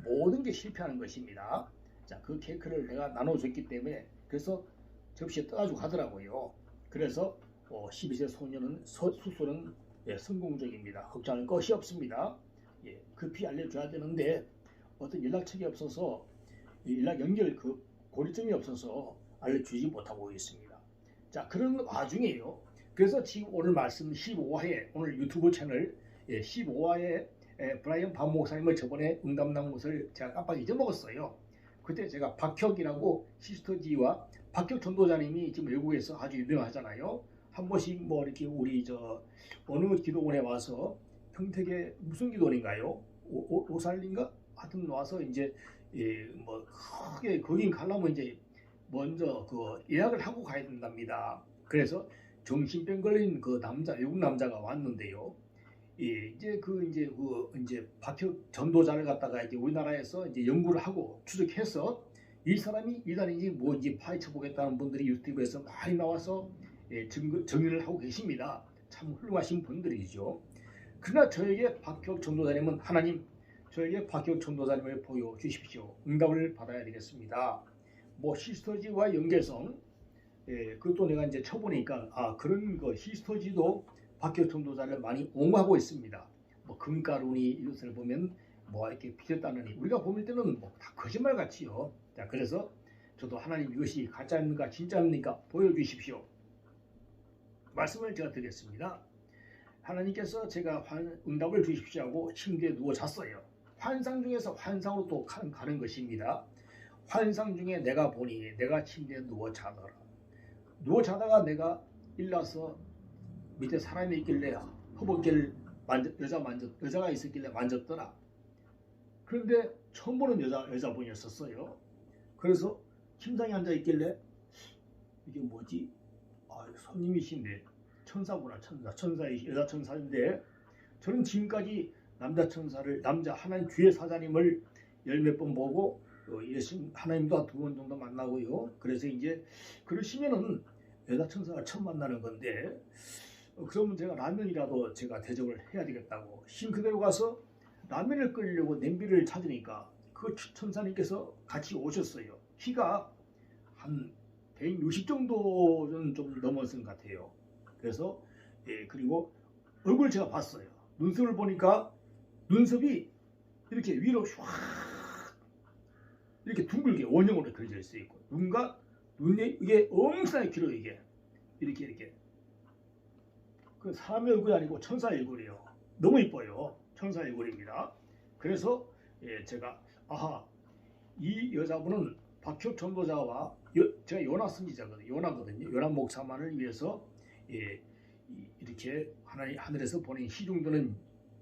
모든 게 실패하는 것입니다. 자, 그 케이크를 내가 나눠줬기 때문에 그래서 접시에 떠가지고 가더라고요. 그래서 12세 소녀는 수술은 성공적입니다. 걱정할 것이 없습니다. 급히 알려줘야 되는데 어떤 연락책이 없어서 연락 연결 그 고리점이 없어서 알려주지 못하고 있습니다. 자, 그런 와중에요. 그래서 지금 오늘 말씀 15화에 오늘 유튜브 채널 15화에 브라이언 반 목사님을 저번에 응답 나온 것을 제가 깜빡 잊어먹었어요. 그때 제가 박혁이라고 시스터지와 박혁 전도자님이 지금 외국에서 아주 유명하잖아요. 한 번씩 뭐 이렇게 우리 어느 기도원에 와서 평택에 무슨 기도원인가요? 오살인가? 하여튼 와서 이제 뭐 크게 거긴 가려면 이제 먼저 그 예약을 하고 가야 된답니다. 그래서 정신병 걸린 그 남자 외국 남자가 왔는데요. 이제 박혁 전도자를 갖다가 이제 우리나라에서 이제 연구를 하고 추적해서 이 사람이 이단인지 뭔지 파헤쳐 보겠다는 분들이 유튜브에서 많이 나와서 정리를 하고 계십니다. 참 훌륭하신 분들이죠. 그러나 저에게 박혁 전도자님은 하나님 저에게 박혁 전도자님을 보여주십시오. 응답을 받아야 되겠습니다. 뭐 시스터지와 연계성 그것도 내가 이제 쳐보니까 그런 거 시스터지도 박혁 전도자를 많이 옹호하고 있습니다. 뭐 금가루니 이것을 보면 뭐 이렇게 빚었다느니 우리가 보일 때는 뭐 다 거짓말 같지요. 자, 그래서 저도 하나님 이것이 가짜입니까 진짜입니까 보여주십시오. 말씀을 제가 드리겠습니다. 하나님께서 제가 응답을 주십시오 하고 침대에 누워 잤어요. 환상 중에서 환상으로 또 가는 것입니다. 환상 중에 내가 보니 내가 침대에 누워 자더라. 누워 자다가 내가 일어나서 밑에 사람이 있길래 허벅지를 여자가 있었길래 만졌더라. 그런데 처음 보는 여자분이었었어요. 그래서 침상에 앉아 있길래 이게 뭐지? 손님이신데 천사구나. 여자 천사인데 저는 지금까지 남자 하나님 주의 사자님을 열 몇 번 보고 예수 하나님도 2번 정도 만나고요. 그래서 이제 그러시면은 여자 천사가 처음 만나는 건데 그러면 제가 라면이라도 제가 대접을 해야 되겠다고 싱크대로 가서 라면을 끓이려고 냄비를 찾으니까 그 천사님께서 같이 오셨어요. 키가 한 160 정도는 좀 넘었은 것 같아요. 그래서 그리고 얼굴을 제가 봤어요. 눈썹을 보니까 눈썹이 이렇게 위로 쫙 이렇게 둥글게 원형으로 그려져 있어 있고 눈에 이게 엄청나게 길어요. 이게 이렇게 그 사람의 얼굴이 아니고 천사 얼굴이에요. 너무 이뻐요. 천사 얼굴입니다. 그래서 제가 이 여자분은 박혁 전도자와 제가 요나 선지자거든요. 요나 목사만을 위해서 이렇게 하늘에서 보낸 희중되는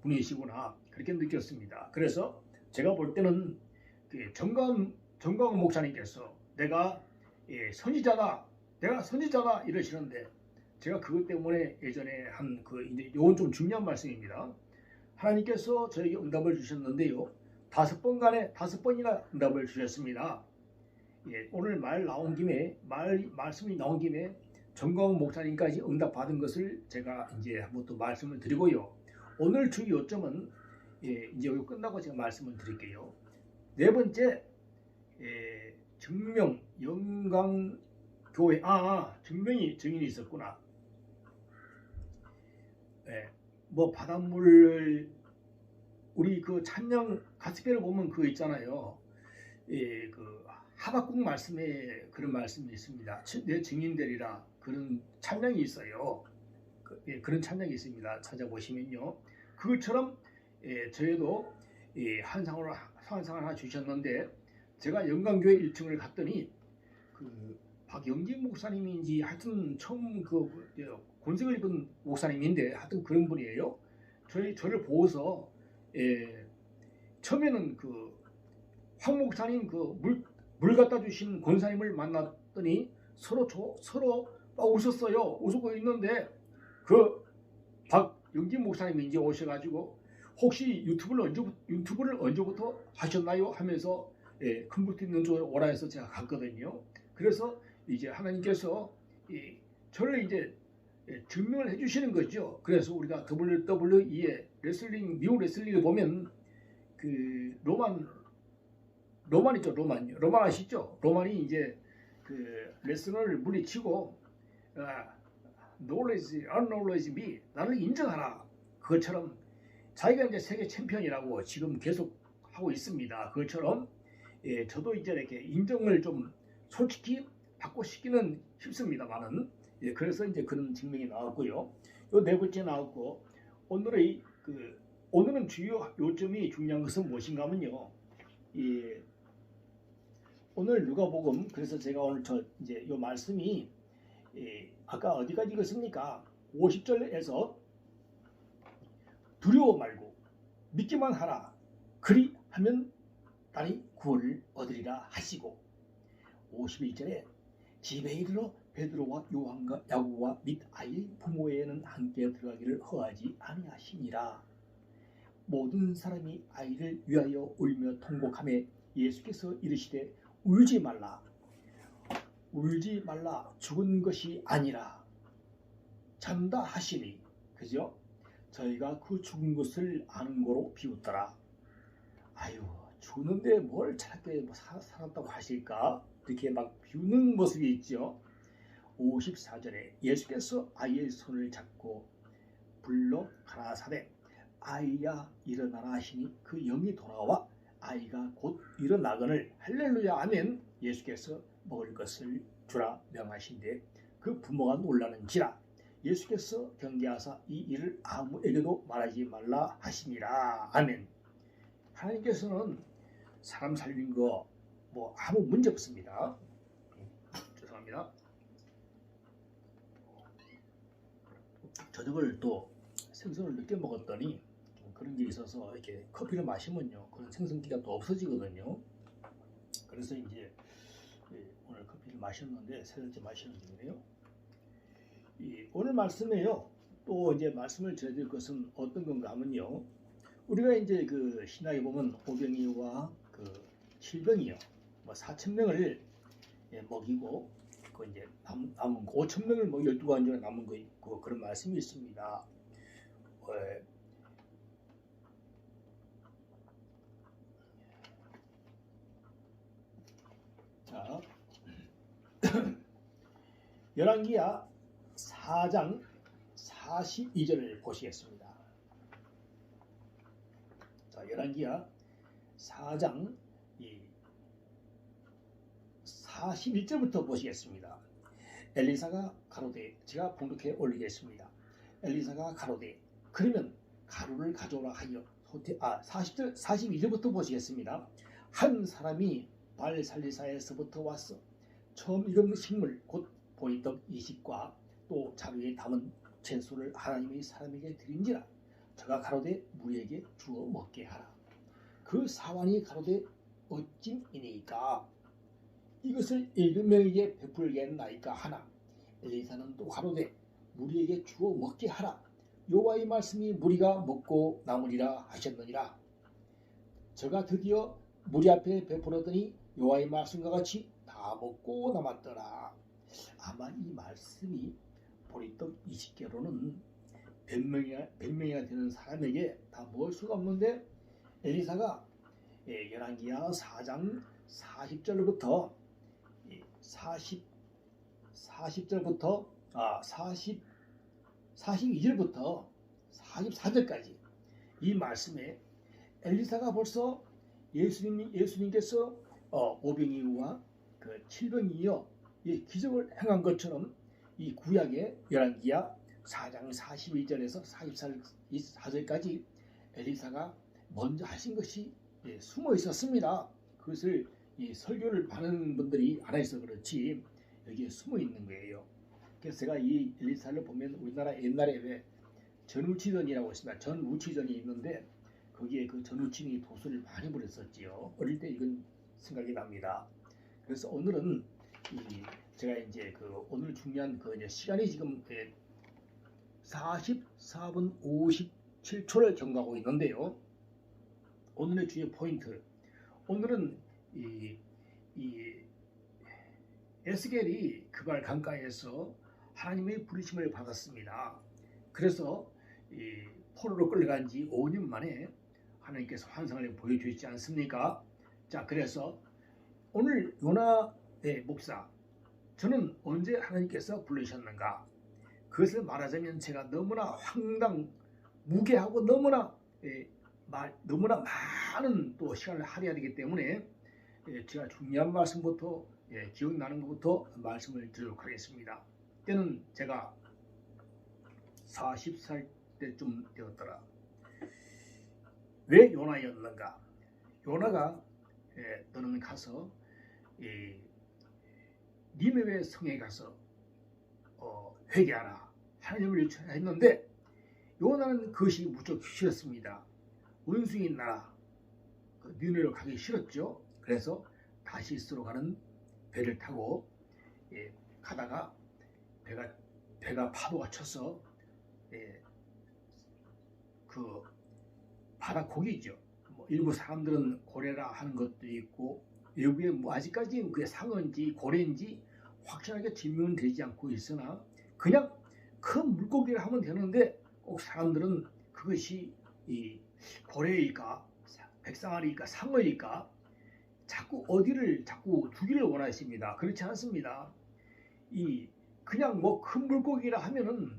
분이시구나 그렇게 느꼈습니다. 그래서 제가 볼 때는 정광훈 목사님께서 내가 선지자다 이러시는데 제가 그것 때문에 예전에 요건 좀 중요한 말씀입니다. 하나님께서 저에게 응답을 주셨는데요. 5번이나 응답을 주셨습니다. 오늘 말씀이 나온 김에 정광훈 목사님까지 응답 받은 것을 제가 이제 한번 또 말씀을 드리고요. 오늘 주 요점은 이제 여기 끝나고 제가 말씀을 드릴게요. 네 번째 증명 영광교회 증인이 있었구나. 뭐 바닷물 우리 그 찬양 가스펠을 보면 그거 있잖아요. 그 하박국 말씀에 그런 말씀이 있습니다. 내 증인되리라 그런 찬양이 있어요. 그런 찬양이 있습니다. 찾아보시면요. 그것처럼 저희도 환상을 하나 주셨는데 제가 영광교회 1층을 갔더니 그 박영진 목사님인지 하여튼 처음 권색을 입은 목사님인데 하여튼 그런 분이에요. 저를 보고서 처음에는 그 황 목사님 물 갖다 주신 권사님을 만났더니 서로 웃었어요. 웃고 있는데 그 박영진 목사님이 이제 오셔가지고 혹시 유튜브를 언제부터 하셨나요? 하면서 컴퓨터 있는 쪽으로 오라 해서 제가 갔거든요. 그래서 이제 하나님께서 저를 이제 증명을 해주시는 거죠. 그래서 우리가 WWE의 레슬링, 미국 레슬링을 보면 그 로만 있죠. 로만 아시죠? 로만이 이제 그 레슬러를 물리치고 knowledge, unknowledge me, 나를 인정하라. 그것처럼 자기가 이제 세계 챔피언이라고 지금 계속 하고 있습니다. 그것처럼 저도 이제 이렇게 인정을 좀 솔직히 받고 싶기는 쉽습니다만은 그래서 이제 그런 증명이 나왔고요. 요 네 번째 나왔고 오늘은 주요 요점이 중요한 것은 무엇인가 하면요. 오늘 누가복음 그래서 제가 오늘 이제 요 말씀이 아까 어디까지 읽었습니까? 50절에서 두려워 말고 믿기만 하라. 그리 하면 딸이 구원을 얻으리라 하시고 51절에 집에 이르러 베드로와 요한과 야고보와 및 아이의 부모에는 함께 들어가기를 허하지 아니하시니라. 모든 사람이 아이를 위하여 울며 통곡하며 예수께서 이르시되 울지 말라 죽은 것이 아니라 잔다 하시니 그죠? 저희가 그 죽은 것을 아는 거로 비웃더라. 아유 죽는데 뭘 저렇게 살았다고 하실까? 이렇게 막 비웃는 모습이 있죠. 54절에 예수께서 아이의 손을 잡고 불러 가라사대 아이야 일어나라 하시니 그 영이 돌아와 아이가 곧 일어나거늘 할렐루야 하면 예수께서 먹을 것을 주라 명하신데 그 부모가 놀라는지라 예수께서 경계하사 이 일을 아무에게도 말하지 말라 하시니라. 아멘. 하나님께서는 사람 살린 거 뭐 아무 문제 없습니다. 죄송합니다. 저녁을 또 생선을 늦게 먹었더니 좀 그런 게 있어서 이렇게 커피를 마시면요 그런 생선기가 또 없어지거든요. 그래서 이제 오늘 커피를 마셨는데 세 번째 마시는 중이네요. 오늘 말씀에요 또 이제 말씀을 드릴 것은 어떤 건가 하면요 우리가 이제 그 신약에 보면 오병이와 그 칠병이요 뭐 4,000명을 먹이고 그 이제 남은 거 5,000명을 뭐 12관절 남은 거 있고 그런 말씀이 있습니다. 자, 열왕기야 4장 42절을 보시겠습니다. 자, 열왕기야 4장 41절부터 보시겠습니다. 엘리사가 가로되 제가 봉독해 올리겠습니다. 엘리사가 가로되 그러면 가루를 가져오라 하여 42절부터 보시겠습니다. 한 사람이 발살리사에서부터 왔어 처음 익은 식물 곧 보리떡 20과 또 자루에 담은 채소를 하나님의 사람에게 드린지라 저가 가로되 무리에게 주어 먹게 하라. 그 사환이 가로되 어찌이니까 이것을 7명에게 베풀겠나이까 하나 엘리사는 또 가로되 무리에게 주어 먹게 하라. 여호와의 말씀이 무리가 먹고 남으리라 하셨느니라. 저가 드디어 무리 앞에 베풀었더니 여호와의 말씀과 같이 다 먹고 남았더라. 아마 이 말씀이 보리떡 20개로는 100명이나 되는 사람에게 다 먹을 수가 없는데 엘리사가 열왕기야 4장 40절부터 42절부터 42절부터 44절까지 이 말씀에 엘리사가 벌써 예수님께서 오병이어와 그 칠병이어 기적을 행한 것처럼 이 구약의 열왕기야 4장 42절에서 44절까지 엘리사가 먼저 하신 것이 숨어 있었습니다. 그것을 설교를 많은 분들이 안 해서 그렇지 여기에 숨어 있는 거예요. 그래서 제가 이 엘리사를 보면 우리나라 옛날에 왜 전우치전이라고 있습니다. 전우치전이 있는데 거기에 그 전우치이 도수를 많이 부렸었지요. 어릴 때 이건 생각이 납니다. 그래서 오늘은 제가 이제 그 오늘 중요한 그 이제 시간이 지금 44분 57초를 경과하고 있는데요. 오늘의 주요 포인트. 오늘은 이 에스겔이 그발 강가에서 하나님의 부르심을 받았습니다. 그래서 이 포로로 끌려간 지 5년 만에 하나님께서 환상을 보여주시지 않습니까? 자, 그래서 오늘 요나의 목사, 저는 언제 하나님께서 부르셨는가? 그것을 말하자면 제가 너무나 무게하고 너무나 많은 또 시간을 할애해야 되기 때문에 제가 중요한 말씀부터 기억나는 것부터 말씀을 드리도록 하겠습니다. 때는 제가 40살 때쯤 되었더라. 왜 요나였는가? 요나가 너는 가서 니느웨 성에 가서 회개하라 하나님을 요청했는데 요나는 그것이 무척 싫었습니다. 원수인 나라 니느웨로 가기 싫었죠. 그래서 다시스로 가는 배를 타고 가다가 배가 파도가 쳐서 그 바다 고기죠. 일부 사람들은 고래라 하는 것도 있고 외부에 아직까지 그게 상어인지 고래인지 확실하게 증명은 되지 않고 있으나 그냥 큰 물고기를 하면 되는데 꼭 사람들은 그것이 이 고래일까 백상아리일까 상어일까 자꾸 두기를 원하십니다. 그렇지 않습니다. 그냥 큰 물고기라 하면은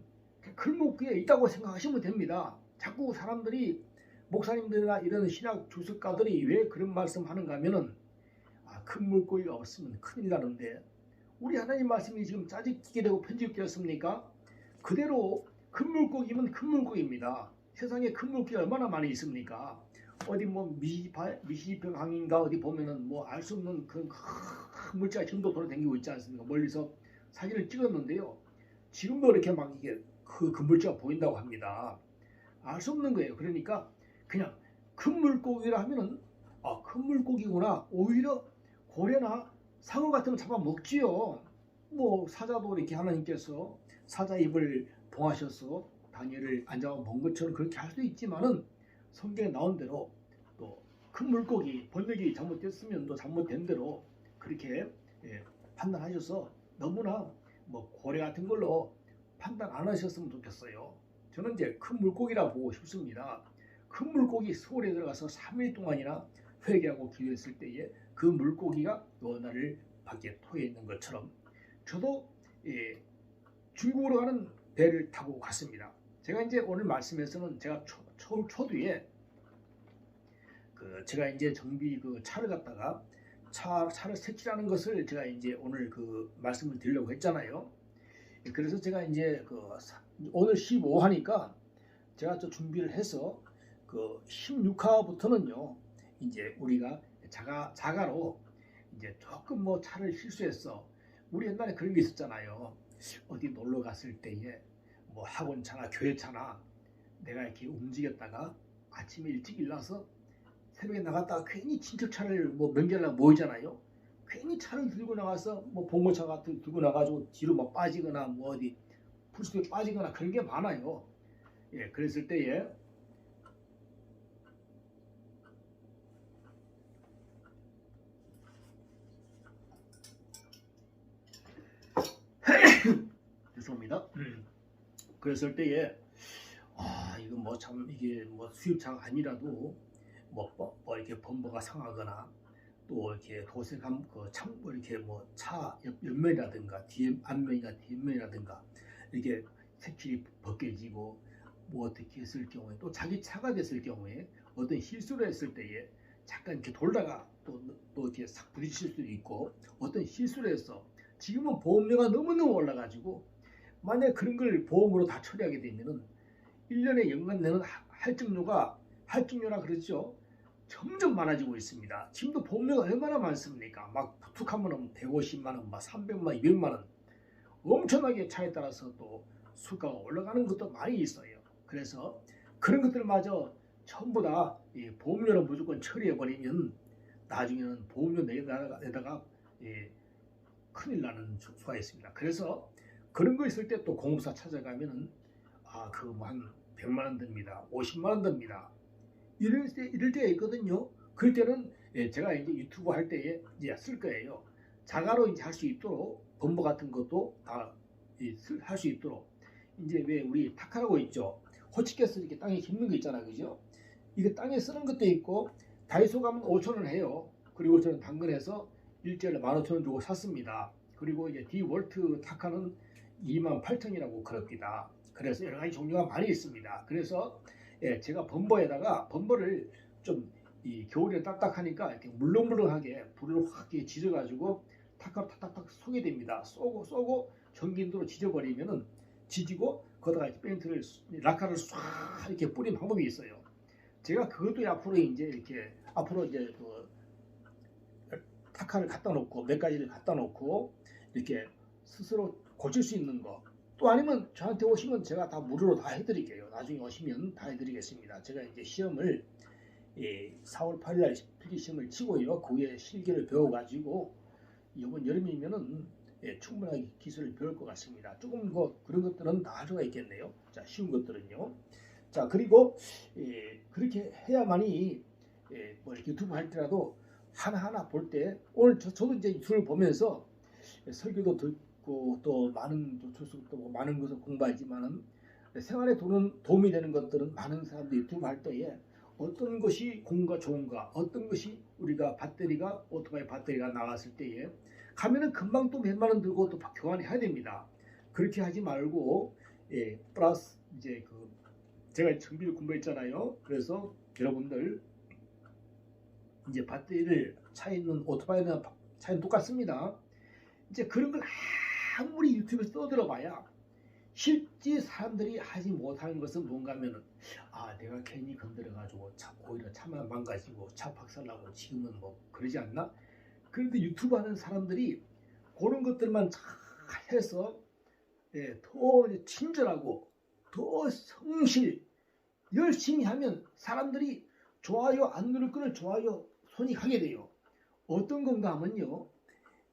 글목기에 있다고 생각하시면 됩니다. 자꾸 사람들이 목사님들이나 이런 신학 주석가들이 왜 그런 말씀하는가 하면은 큰 물고기가 없으면 큰일 나는데 우리 하나님 말씀이 지금 짜집게 되고 편집되었습니까? 그대로 큰 물고기면 큰 물고기입니다. 세상에 큰 물고기가 얼마나 많이 있습니까? 어디 미시지평항인가 어디 보면은 알 수 없는 그런 큰 물체가 지금도 돌아다니고 있지 않습니까? 멀리서 사진을 찍었는데요. 지금도 이렇게 막 이게 그 물체가 보인다고 합니다. 알 수 없는 거예요. 그러니까 그냥 큰 물고기라 하면은 큰 물고기구나. 오히려 고래나 상어 같은 거 잡아먹지요. 사자도 이렇게 하나님께서 사자 입을 봉하셔서 다니엘을 안 잡아먹은 것처럼 그렇게 할 수도 있지만은 성경에 나온 대로 또 큰 물고기 번역이 잘못됐으면 또 잘못된 대로 그렇게 판단하셔서 너무나 고래 같은 걸로 판단 안 하셨으면 좋겠어요. 저는 이제 큰 물고기라 보고 싶습니다. 큰 물고기 서울에 들어가서 3일 동안이나 회개하고 기도했을 때에 그 물고기가 요나를 밖에 토해 있는 것처럼 저도 중국으로 가는 배를 타고 갔습니다. 제가 이제 오늘 말씀에서는 제가 초두에 제가 이제 정비 차를 갖다가 차를 색칠하는 것을 제가 이제 오늘 말씀을 드리려고 했잖아요. 그래서 제가 이제 오늘 15화니까 제가 또 준비를 해서 16화부터는요 이제 우리가 자가로 이제 조금 차를 실수했어. 우리 옛날에 그런 게 있었잖아요. 어디 놀러 갔을 때에 학원차나 교회차나 내가 이렇게 움직였다가 아침에 일찍 일어나서 새벽에 나갔다가 괜히 친척차를 명절날 모이잖아요. 괜히 차를 들고 나가서 봉고차 같은 들고 나가지고 뒤로 빠지거나 어디 풀숲에 빠지거나 그런 게 많아요. 그랬을 때에 죄송합니다. 그랬을 때에 이거 참 이게 수입차가 아니라도 이렇게 범버가 상하거나 또 이렇게 도색한 이렇게 차 옆면이라든가 앞면이나 뒷면이라든가 이렇게 색칠이 벗겨지고 어떻게 했을 경우에 또 자기 차가 됐을 경우에 어떤 실수를 했을 때에 잠깐 이렇게 돌다가 또 이렇게 싹 부딪힐 수도 있고 어떤 실수를 해서 지금은 보험료가 너무너무 올라가지고 만약에 그런 걸 보험으로 다 처리하게 되면은 1년에 연간 내는 할증료라 그러죠. 점점 많아지고 있습니다. 지금도 보험료가 얼마나 많습니까? 툭 하면 150만 원, 300만 원, 200만 원 엄청나게 차에 따라서 또 수가가 올라가는 것도 많이 있어요. 그래서 그런 것들마저 전부 다 보험료를 무조건 처리해버리면 나중에는 보험료 내다가 큰일 나는 수가 있습니다. 그래서 그런 거 있을 때 또 공업사 찾아가면은 한 100만 원 듭니다. 50만 원 듭니다. 이럴 때가 있거든요. 그럴 때는 제가 이제 유튜브 할 때에 이제 쓸 거예요. 자가로 이제 할 수 있도록 범버 같은 것도 다 할 수 있도록 이제 왜 우리 타카라고 있죠. 호치케스 이렇게 땅에 심는 거 있잖아, 그죠? 이거 땅에 쓰는 것도 있고 다이소 가면 5,000원 해요. 그리고 저는 당근에서 일제를 15,000원 주고 샀습니다. 그리고 이제 디월트 타카는 28,000원이라고 그럽니다. 그래서 여러 가지 종류가 많이 있습니다. 그래서 제가 범버를 좀 이 겨울에 딱딱하니까 이렇게 물렁물렁하게 불을 확 지져가지고 타카로 탁탁탁 쏘게 됩니다. 쏘고 전기인도로 지져버리면은 지지고 거기다가 페인트를 라카를 쏴 이렇게 뿌린 방법이 있어요. 제가 그것도 앞으로 이제 그 타카를 갖다 놓고 몇 가지를 갖다 놓고 이렇게 스스로 고칠 수 있는 거. 또 아니면 저한테 오시면 제가 다 무료로 다 해드릴게요. 나중에 오시면 다 해드리겠습니다. 제가 이제 시험을 4월 8일날 필기 시험을 치고요. 그 후에 실기를 배워가지고 이번 여름이면은 충분하게 기술을 배울 것 같습니다. 조금 그런 것들은 다 할 수가 있겠네요. 자, 쉬운 것들은요. 자, 그리고 그렇게 해야만이 뭐 유튜브 할 때라도 하나하나 볼 때 오늘 저도 이제 유튜브를 보면서 설교도 듣고 또 많은 것을 공부하지만은 생활에 도움이 되는 것들은 많은 사람들이 유튜브 할 때에 어떤 것이 공부가 좋은가, 어떤 것이 우리가 오토바이 배터리가 나왔을 때에 가면은 금방 또 몇만 원 들고 또 교환해야 됩니다. 그렇게 하지 말고 플러스 이제 제가 정비를 공부했잖아요. 그래서 여러분들 이제 배터리를 차에 있는 오토바이나 차에는 똑같습니다. 이제 그런 걸 아무리 유튜브에서 떠들어봐야 실제 사람들이 하지 못하는 것은 뭔가 하면은 내가 괜히 건드려가지고 오히려 차만 망가지고 차 박살나고 지금은 뭐 그러지 않나? 그런데 유튜브 하는 사람들이 그런 것들만 잘 해서 더 친절하고 더 성실 열심히 하면 사람들이 좋아요 안 누를 거를 좋아요 손이 가게 돼요. 어떤 건가 하면요.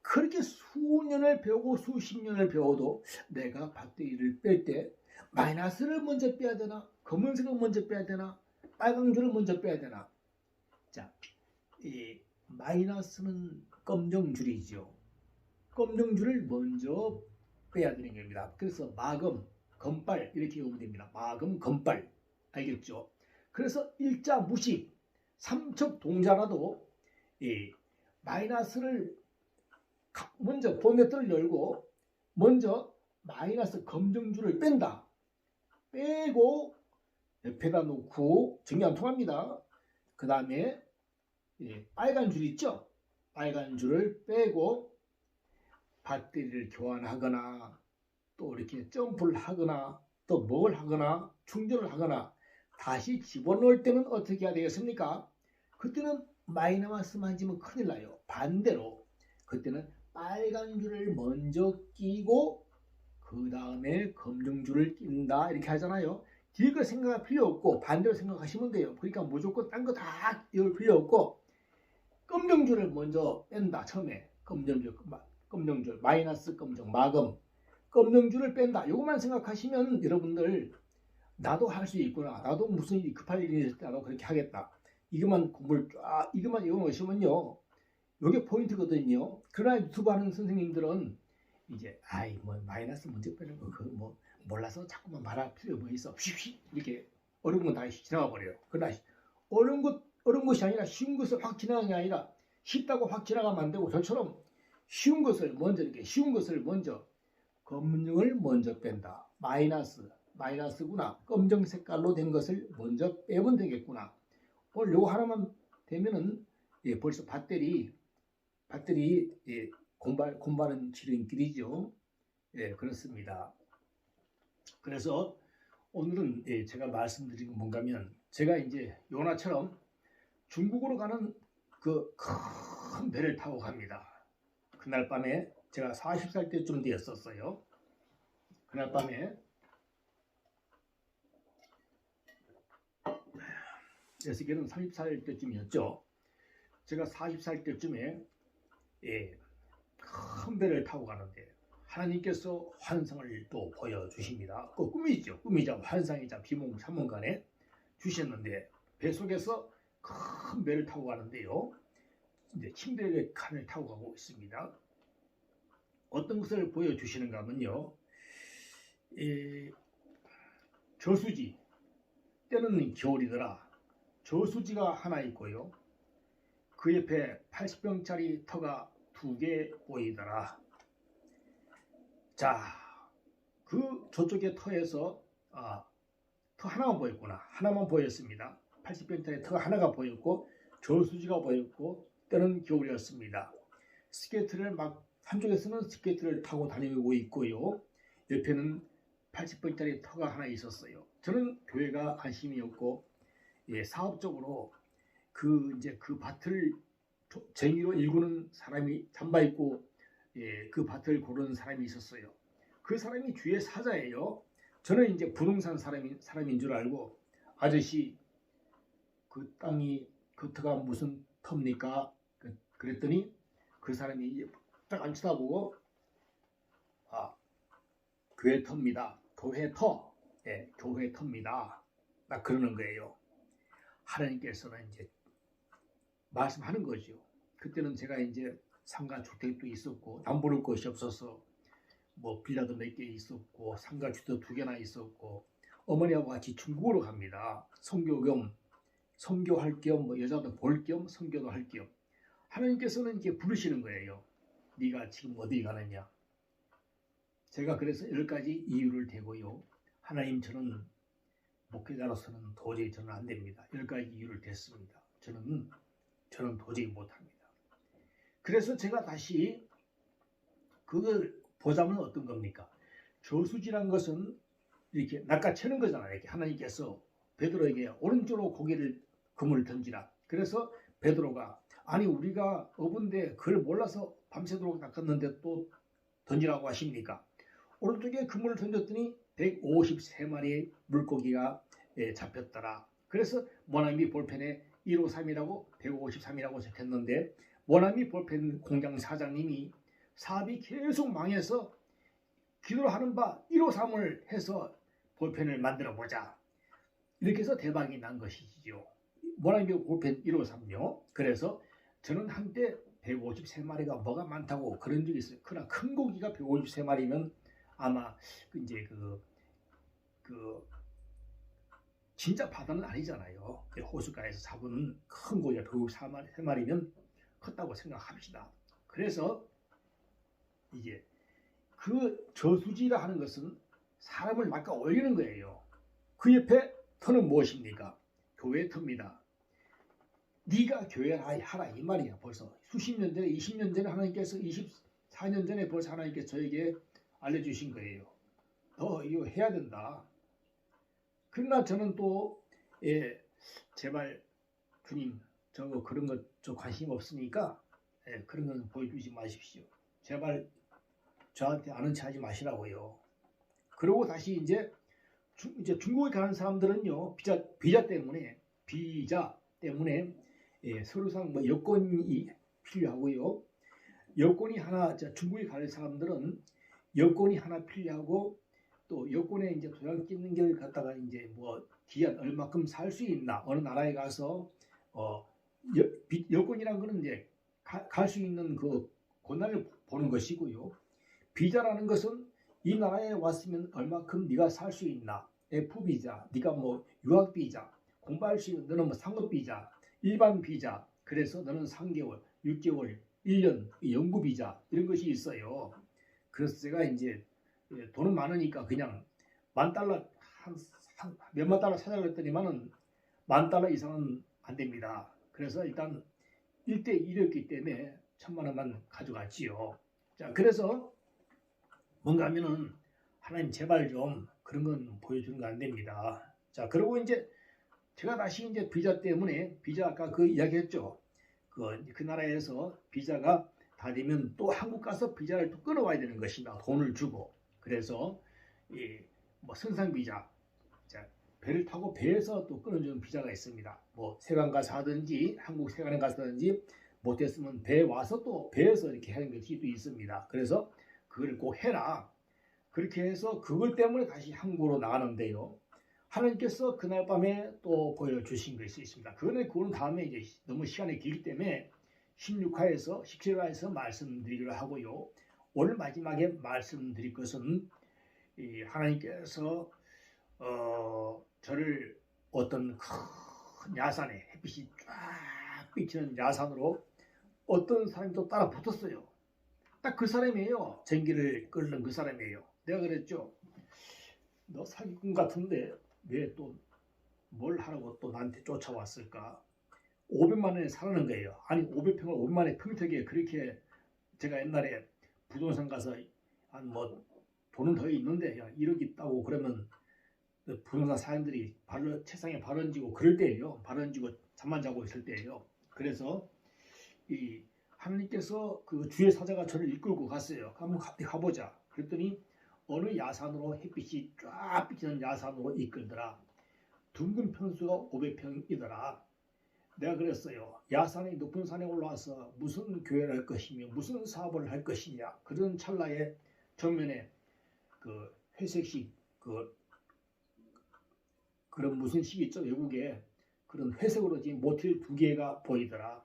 그렇게 수년을 배우고 수십 년을 배워도 내가 배터리를 뺄 때 마이너스를 먼저 빼야 되나? 검은색을 먼저 빼야 되나? 빨간 줄을 먼저 빼야 되나? 자, 이 마이너스는 검정줄이죠. 검정줄을 먼저 빼야 되는 겁니다. 그래서 마금, 검빨 이렇게 보면 됩니다. 마금, 검빨 알겠죠? 그래서 일자 무식, 삼척 동자라도 마이너스를 먼저 본네트를 열고 먼저 마이너스 검정줄을 뺀다. 빼고 옆에다 놓고 전기 안 통합니다. 그 다음에 빨간 줄 있죠? 빨간 줄을 빼고 배터리를 교환하거나 또 이렇게 점프를 하거나 또 뭘 하거나 충전을 하거나 다시 집어넣을 때는 어떻게 해야 되겠습니까? 그때는 마이너스 만지면 큰일 나요. 반대로 그때는 빨간 줄을 먼저 끼고 그 다음에 검정줄을 낀다 이렇게 하잖아요. 뒤에 생각할 필요 없고 반대로 생각하시면 돼요. 그러니까 무조건 딴 거 다 이럴 필요 없고 검정줄을 먼저 뺀다. 처음에 검정줄 마이너스 검정 마금 검정줄을 뺀다. 이것만 생각하시면 여러분들 나도 할 수 있구나. 나도 무슨 급할 일이 있을 때 나도 그렇게 하겠다. 이것만 외우시면요. 이게 포인트거든요. 그러나 유튜브 하는 선생님들은 이제 마이너스 먼저 빼는 거 그거 뭐 몰라서 자꾸만 말할 필요 뭐 있어. 휙휙 이렇게 어려운 건 다 지나가 버려요. 그러나 어려운 것이 아니라 쉬운 것을 확 지나가는 게 아니라 쉽다고 확 지나가면 안 되고 저처럼 쉬운 것을 먼저 검정을 먼저 뺀다. 마이너스구나. 검정 색깔로 된 것을 먼저 빼면 되겠구나. 오늘 요거 하나만 되면은 벌써 배터리 공부하는 지름길이죠. 그렇습니다. 그래서 오늘은 제가 말씀드린 건 뭔가면 제가 이제 요나처럼 중국으로 가는 그 큰 배를 타고 갑니다. 그날 밤에 제가 40살 때쯤 되었었어요. 그날 밤에 에스겔은 30살 때쯤이었죠. 제가 40살 때쯤에 큰 배를 타고 가는데 하나님께서 환상을 또 보여주십니다. 그 꿈이자 환상이자 비몽 사몽간에 주셨는데 배 속에서 큰 배를 타고 가는데요. 이제 침대의 칸을 타고 가고 있습니다. 어떤 것을 보여주시는가 하면요. 저수지, 때는 겨울이더라. 저수지가 하나 있고요. 그 옆에 80병짜리 터가 2개 보이더라. 자, 그 저쪽의 터에서 터 하나만 보였구나. 하나만 보였습니다. 80병짜리 터가 하나가 보였고 저수지가 보였고 때는 겨울이었습니다. 스케이트를 막 한쪽에서는 스케이트를 타고 다니고 있고요. 옆에는 80병짜리 터가 하나 있었어요. 저는 교회가 관심이었고 사업적으로 그 밭을 쟁이로 일구는 사람이 잠바 입고 그 밭을 고르는 사람이 있었어요. 그 사람이 주의 사자예요. 저는 이제 부동산 사람인 줄 알고 아저씨 그 땅이 그 터가 무슨 터입니까? 그랬더니 그 사람이 딱 안 쳐다보고 교회 터입니다. 교회 터. 교회 터입니다. 딱 그러는 거예요. 하나님께서는 이제 말씀하는 거죠. 그때는 제가 이제 상가 주택도 있었고 남부를 곳이 없어서 뭐 빌라도 몇 개 있었고 상가 주택도 2개나 있었고 어머니하고 같이 중국으로 갑니다. 선교할 겸 뭐 여자도 볼 겸 선교도 할 겸 하나님께서는 이렇게 부르시는 거예요. 네가 지금 어디 가느냐. 제가 그래서 10가지 이유를 대고요. 하나님 저는 목회자로서는 도저히 저는 안 됩니다. 10가지 이유를 댔습니다. 저는 도저히 못합니다. 그래서 제가 다시 그걸 보자면 어떤 겁니까? 저수지란 것은 이렇게 낚아채는 거잖아요. 이렇게 하나님께서 베드로에게 오른쪽으로 금을 던지라. 그래서 베드로가 아니 우리가 어부인데 그걸 몰라서 밤새도록 낚았는데 또 던지라고 하십니까? 오른쪽에 그물을 던졌더니 153마리의 물고기가 잡혔더라. 그래서 모나미 볼펜에 153이라고 153이라고 적혔는데 모나미 볼펜 공장 사장님이 사업이 계속 망해서 기도를 하는 바 153을 해서 볼펜을 만들어 보자. 이렇게 해서 대박이 난 것이지요. 모나미 볼펜 153요. 그래서 저는 한때 153마리가 뭐가 많다고 그런 적이 있어요. 그러나 큰 고기가 153마리면 아마 이제 진짜 바다는 아니잖아요. 호숫가에서 잡은 큰 고기가 153마리면 컸다고 생각합시다. 그래서 이제 그 저수지라 하는 것은 사람을 낚아 올리는 거예요. 그 옆에 터는 무엇입니까? 교회 터입니다. 네가 교회를 하라 이 말이야. 벌써 수십 년 전에 20년 전에 하나님께서 24년 전에 벌써 하나님께서 저에게 알려주신 거예요. 너 이거 해야 된다. 그러나 저는 또 제발 주님 그런 것 저 관심 없으니까 그런 건 보여주지 마십시오. 제발 저한테 아는 체 하지 마시라고요. 그리고 다시 이제 중국에 가는 사람들은요 비자 때문에 서류상 뭐 여권이 필요하고요. 여권이 하나 중국에 갈 사람들은 여권이 하나 필요하고 또 여권에 이제 도장 찍는 걸 갖다가 이제 뭐 기한 얼마큼 살 수 있나 어느 나라에 가서 여권이란 거는 이제 갈 수 있는 그 권한을 보는 것이고요. 비자라는 것은 이 나라에 왔으면 얼마큼 네가 살 수 있나 F비자, 네가 뭐 유학비자, 공부할 수 있는 너는 뭐 상업비자, 일반 비자, 그래서 너는 3개월, 6개월, 1년 연구비자 이런 것이 있어요. 그래서 제가 이제 돈은 많으니까 그냥 $10,000 몇만 달러 찾아라 했더니만은 $10,000 이상은 안 됩니다. 그래서 일단 1대1이었기 때문에 1,000,000원만 가져갔지요. 자, 그래서 뭔가 하면은 하나님 제발 좀 그런 건 보여주는 거 안 됩니다. 자, 그리고 이제 제가 다시 이제 비자 때문에 아까 그 이야기했죠. 그 나라에서 비자가 다 되면 또 한국 가서 비자를 또 끊어와야 되는 것입니다. 돈을 주고. 그래서 뭐 선상 비자, 배를 타고 배에서 또 끊어주는 비자가 있습니다. 뭐 세관 가서 하든지 한국 세관에 가서 하든지 못했으면 배 와서 또 배에서 이렇게 하는 것이 또 있습니다. 그래서 그걸 꼭 해라. 그렇게 해서 그걸 때문에 다시 한국으로 나가는데요. 하나님께서 그날 밤에 또 보여주신 것이 있습니다. 그거는 다음에 이제 너무 시간이 길기 때문에 16화에서 17화에서 말씀드리기로 하고요. 오늘 마지막에 말씀드릴 것은 이 하나님께서 저를 어떤 큰 야산에 햇빛이 쫙 비치는 야산으로 어떤 사람이 또 따라 붙었어요. 딱 그 사람이에요. 전기를 끌는 그 사람이에요. 내가 그랬죠. 너 사기꾼 같은데 왜 또 뭘 하라고 또 나한테 쫓아왔을까? 500만 원에 사라는 거예요. 아니 500평을 500만 원에 평택에 그렇게 제가 옛날에 부동산 가서 한 뭐 돈은 더 있는데 야 1억 있다고 그러면 부동산 사람들이 책상에 발 얹고 그럴 때예요. 발 얹고 잠만 자고 있을 때예요. 그래서 이 하나님께서 그 주의 사자가 저를 이끌고 갔어요. 한번 가보자. 그랬더니 어느 야산으로 햇빛이 쫙 비치는 야산으로 이끌더라. 둥근 평수가 500평이더라. 내가 그랬어요. 야산의 높은 산에 올라와서 무슨 교회를 할 것이며 무슨 사업을 할 것이냐. 그런 찰나에 정면에 그 회색식 그런 무슨 식 있죠. 외국에 그런 회색으로 지금 모텔 2개가 보이더라.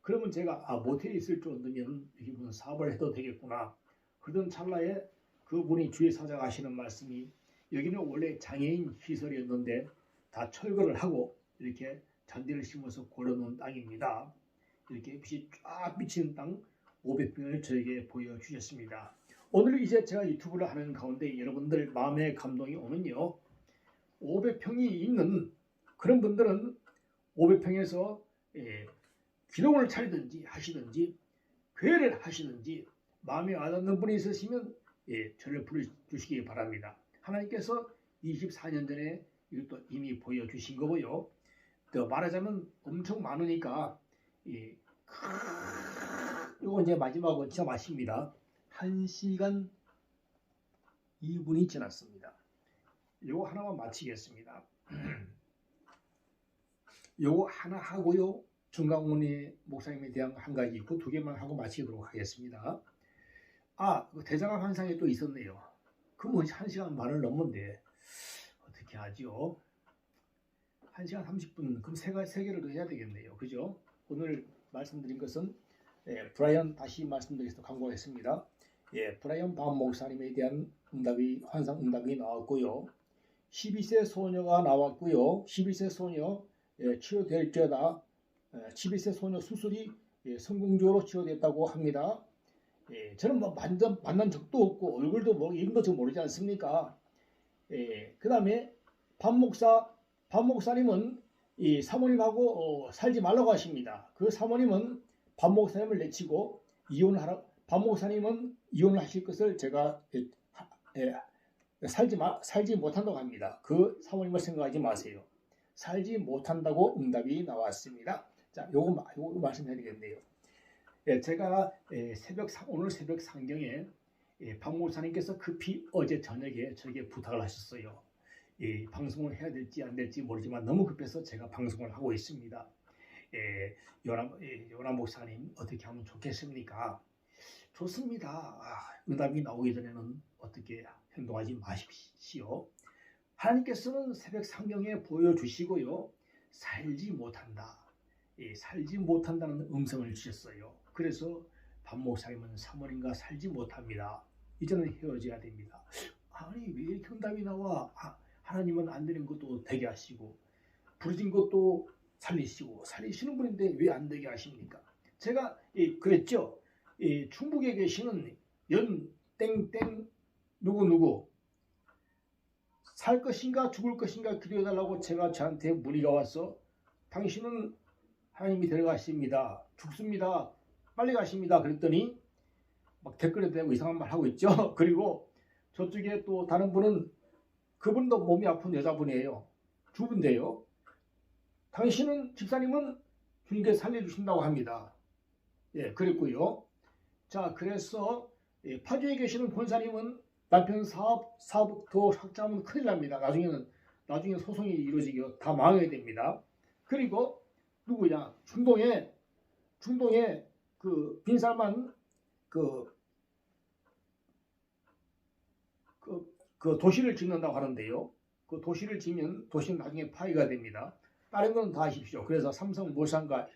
그러면 제가 모텔이 있을 정도면 여기 무슨 사업을 해도 되겠구나. 그러던 찰나에 그분이 주의 사자가 하시는 말씀이 여기는 원래 장애인 시설이었는데 다 철거를 하고 이렇게 잔디를 심어서 골라놓은 땅입니다. 이렇게 빛이 쫙 비치는 땅 500평을 저에게 보여주셨습니다. 오늘 이제 제가 유튜브를 하는 가운데 여러분들 마음에 감동이 오면요. 500평이 있는 그런 분들은 500평에서 기도원을 차리든지 하시든지 교회를 하시든지 마음에 와닿는 분이 있으시면 저를 불러주시기 바랍니다. 하나님께서 24년 전에 이것도 이미 보여주신 거고요. 또 말하자면 엄청 많으니까 이거 이제 마지막은 진짜 맛입니다. 1시간 2분이 지났습니다. 요거 하나만 마치겠습니다. 요거 하나 하고요. 중강훈이 목사님에 대한 한 가지 있고 2개만 하고 마치도록 하겠습니다. 그 대장암 환상이 또 있었네요. 그럼 1시간 반을 넘는데 어떻게 하죠? 1시간 30분 그럼 세 개를 더 해야 되겠네요. 그죠? 오늘 말씀드린 것은 브라이언 다시 말씀드려서 광고했습니다. 브라이언 반 목사님에 대한 환상 응답이 나왔고요. 12세 소녀가 나왔고요. 12세 소녀 치료될지어다. 12세 소녀 수술이 성공적으로 치료됐다고 합니다. 저는 뭐 만난 적도 없고 얼굴도 뭐 이름도 좀 모르지 않습니까? 그 다음에 반 목사님은 이 사모님하고 살지 말라고 하십니다. 그 사모님은 반 목사님을 내치고 반 목사님은 이혼을 하실 것을 제가 살지 못한다고 합니다. 그 사모님을 생각하지 마세요. 살지 못한다고 응답이 나왔습니다. 자, 요거 말씀해야 되겠네요. 제가 오늘 새벽 상경에 박 목사님께서 급히 어제 저녁에 저에게 부탁을 하셨어요. 방송을 해야 될지 안 될지 모르지만 너무 급해서 제가 방송을 하고 있습니다. 요나 목사님 어떻게 하면 좋겠습니까? 좋습니다. 응답이 나오기 전에는 어떻게 행동하지 마십시오. 하나님께서는 새벽 상경에 보여주시고요. 살지 못한다는 음성을 주셨어요. 그래서 박 목사님은 사모님과 살지 못합니다. 이제는 헤어져야 됩니다. 아니 왜 이렇게 응답이 나와? 하나님은 안 되는 것도 되게 하시고 부르진 것도 살리시는 분인데 왜 안 되게 하십니까? 제가 그랬죠. 충북에 계시는 연 땡땡 누구 살 것인가 죽을 것인가 기도해달라고 저한테 문의가 와서 당신은 하나님이 데려가십니다. 죽습니다. 빨리 가십니다. 그랬더니 막 댓글에 대고 이상한 말 하고 있죠. 그리고 저쪽에 또 다른 분은 그분도 몸이 아픈 여자분이에요. 주부인데요. 당신은 집사님은 주님께 살려주신다고 합니다. 그랬고요. 자, 그래서 파주에 계시는 권사님은 남편 사업 더 확장하면 큰일 납니다. 나중에 소송이 이루어지게 다 망해야 됩니다. 그리고 누구야? 중동에 그 빈살만 그 도시를 짓는다고 하는데요. 그 도시를 지면 도시는 나중에 파괴가 됩니다. 다른 건 다 하십시오. 그래서 삼성물산과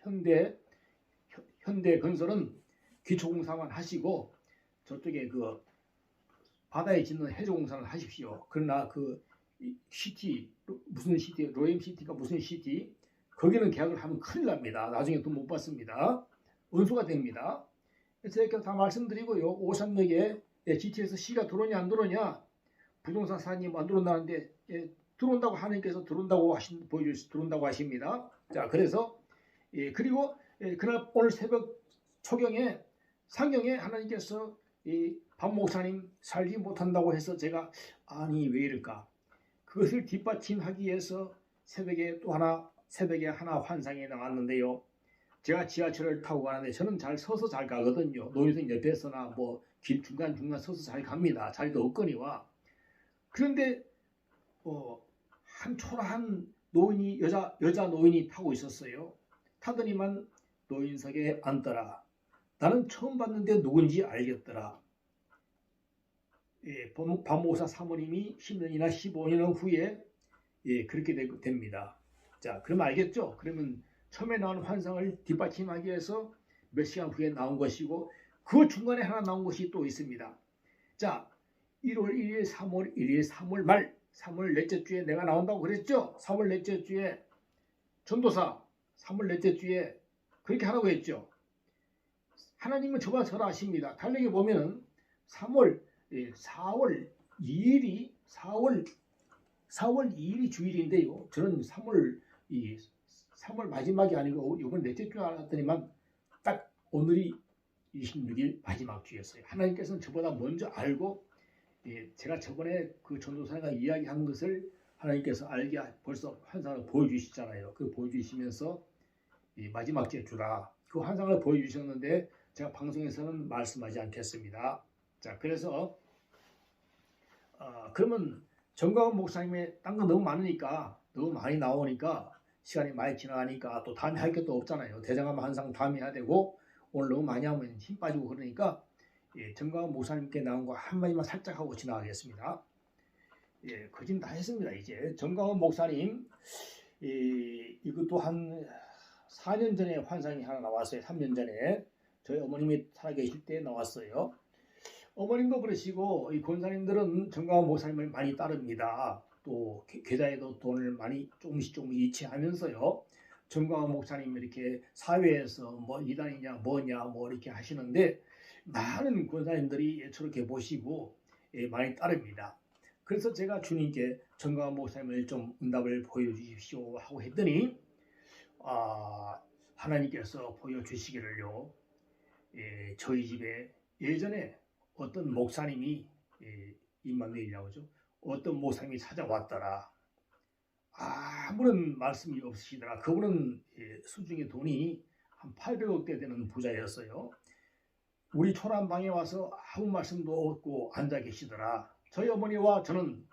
현대건설은 기초공사만 하시고 저쪽에 그 바다에 짓는 해저공사를 하십시오. 그러나 그 시티 무슨 시티 로엠 시티가 무슨 시티 거기는 계약을 하면 큰일 납니다. 나중에 돈 못 받습니다. 은수가 됩니다. 그래서 이렇게 다 말씀드리고요. 오산역에 GT에서 시가 들어오냐 안 들어오냐 부동산 사장님 안 들어온다는데 들어온다고 하나님께서 들어온다고 하십니다. 자 그래서 그리고 그날 오늘 새벽 초경에 상경에 하나님께서 박 목사님 살지 못한다고 해서 제가 아니 왜 이럴까 그것을 뒷받침하기 위해서 새벽에 하나 환상이 나왔는데요. 제가 지하철을 타고 가는데 저는 잘 서서 잘 가거든요. 노인선 옆에서나 뭐 길 중간중간 서서 잘 갑니다. 자리도 없거니와. 그런데 한 초라한 노인이 여자 노인이 타고 있었어요. 타더니만 노인석에 앉더라. 나는 처음 봤는데 누군지 알겠더라. 박목사 사모님이 10년이나 15년 후에 그렇게 됩니다. 자, 그럼 알겠죠? 그러면 처음에 나온 환상을 뒷받침하기 위해서 몇 시간 후에 나온 것이고 그 중간에 하나 나온 것이 또 있습니다. 자, 1월 1일, 3월 1일, 3월 말, 3월 넷째 주에 내가 나온다고 그랬죠? 3월 넷째 주에 전도사, 3월 넷째 주에 그렇게 하라고 했죠? 하나님은 저와 저를 아십니다. 달력에 보면은 4월 2일이 4월 2일이 주일인데요. 저는 3월 마지막이 아니고 이번 넷째 주 알았더니만 딱 오늘이 26일 마지막 주였어요. 하나님께서는 저보다 먼저 알고 제가 저번에 그 전도사가 이야기한 것을 하나님께서 알게 벌써 환상을 보여주시잖아요. 그 보여주시면서 마지막 주라 그 환상을 보여주셨는데 제가 방송에서는 말씀하지 않겠습니다. 자 그래서 그러면 정광훈 목사님의 딴 거 너무 많으니까 너무 많이 나오니까 시간이 많이 지나가니까 또 다음에 할 것도 없잖아요. 대장암 환상 다음에 해야 되고 오늘 너무 많이 하면 힘 빠지고 그러니까 정광훈 목사님께 나온 거 한마디만 살짝 하고 지나가겠습니다. 거진 다 했습니다. 이제 정광훈 목사님 이것도 한 4년 전에 환상이 하나 나왔어요. 3년 전에 저희 어머님이 살아계실 때 나왔어요. 어머님도 그러시고 이 권사님들은 정광훈 목사님을 많이 따릅니다. 또 계좌에도 돈을 많이 조금씩 이체하면서요. 정광훈 목사님 이렇게 사회에서 뭐 이단이냐 뭐냐 뭐 이렇게 하시는데 많은 권사님들이 저렇게 보시고 많이 따릅니다. 그래서 제가 주님께 정광훈 목사님을 좀 응답을 보여주십시오 하고 했더니 하나님께서 보여주시기를요. 저희 집에 예전에 어떤 목사님이 임마누엘이라고 하죠. 어떤 목사님이 찾아왔더라. 아무런 말씀이 없으시더라. 그분은 수중에 돈이 한 800억대 되는 부자였어요. 우리 초란방에 와서 아무 말씀도 없고 앉아 계시더라. 저희 어머니와 저는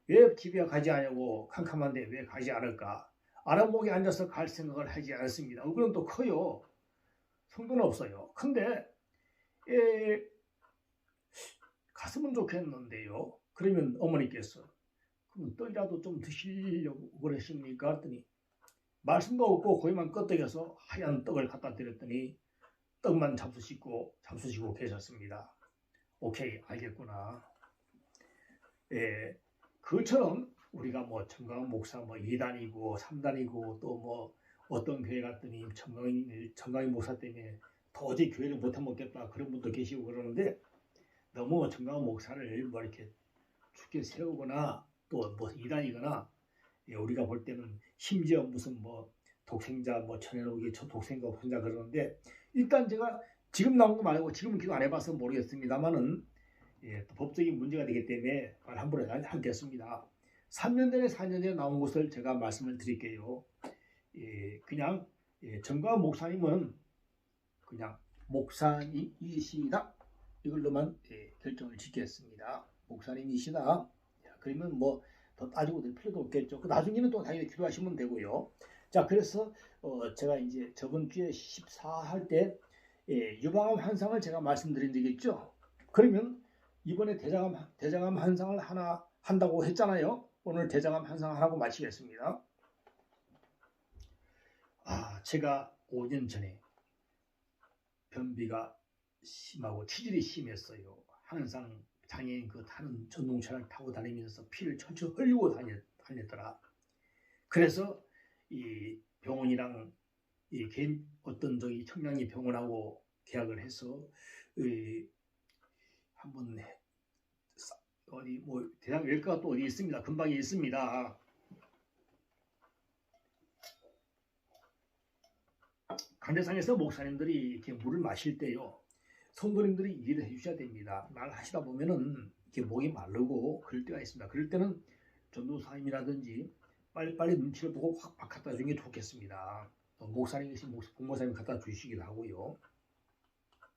왜 집에 가지 않냐고 캄캄한데 왜 가지 않을까. 아랫목에 앉아서 갈 생각을 하지 않습니다. 그건 또 커요. 성도는 없어요. 근데 갔으면 좋겠는데요. 그러면 어머니께서 그럼 떡이라도 좀 드시려고 그러십니까? 했더니 말씀도 없고 거기만 끄덕여서 하얀 떡을 갖다 드렸더니 떡만 잡수시고 계셨습니다. 오케이 알겠구나. 그처럼 우리가 뭐 정광훈 목사 뭐 2단이고 3단이고 또 뭐 어떤 교회 갔더니 정광훈 목사 때문에 도저히 교회를 못 해먹겠다 그런 분도 계시고 그러는데 너무 정광훈 목사를 뭐 이렇게 죽게 세우거나 또 뭐 2단이거나 우리가 볼 때는 심지어 무슨 뭐 독생자 뭐 천연옥이 독생자 혼자 그러는데 일단 제가 지금 나온 거 말고 지금은 기도 안 해봐서 모르겠습니다만은 또 법적인 문제가 되기 때문에 말 함부로 하겠습니다. 3년 전에 4년 전에 나온 것을 제가 말씀을 드릴게요. 그냥 정광훈 목사님은 그냥 목사님이시다 이걸로만 결정을 짓겠습니다. 목사님이시다. 그러면 뭐 더 따지고 될 필요도 없겠죠. 나중에는 또 당연히 기도하시면 되고요. 자 그래서 제가 이제 저번 주에 14 할 때 유방암 환상을 제가 말씀드린 적이 있죠. 그러면 이번에 대장암 환상을 하나 한다고 했잖아요. 오늘 대장암 환상 하고 마치겠습니다. 제가 5년 전에 변비가 심하고 치질이 심했어요. 항상 장애인 그 타는 전동차를 타고 다니면서 피를 철철 흘리고 다녔더라. 그래서 이 병원이랑 이 개인 어떤 저기 청량리 병원하고 계약을 해서 한번 어디 뭐 대학 외과가 또 어디 있습니다. 근방에 있습니다. 간대상에서 목사님들이 이렇게 물을 마실 때요, 성도님들이 이해를 해주셔야 됩니다. 말 하시다 보면은 이렇게 목이 마르고 그럴 때가 있습니다. 그럴 때는 전도사님이라든지 빨리빨리 눈치를 보고 확 갖다 주는 게 좋겠습니다. 또 목사님 계신 목사님 갖다 주시기도 하고요.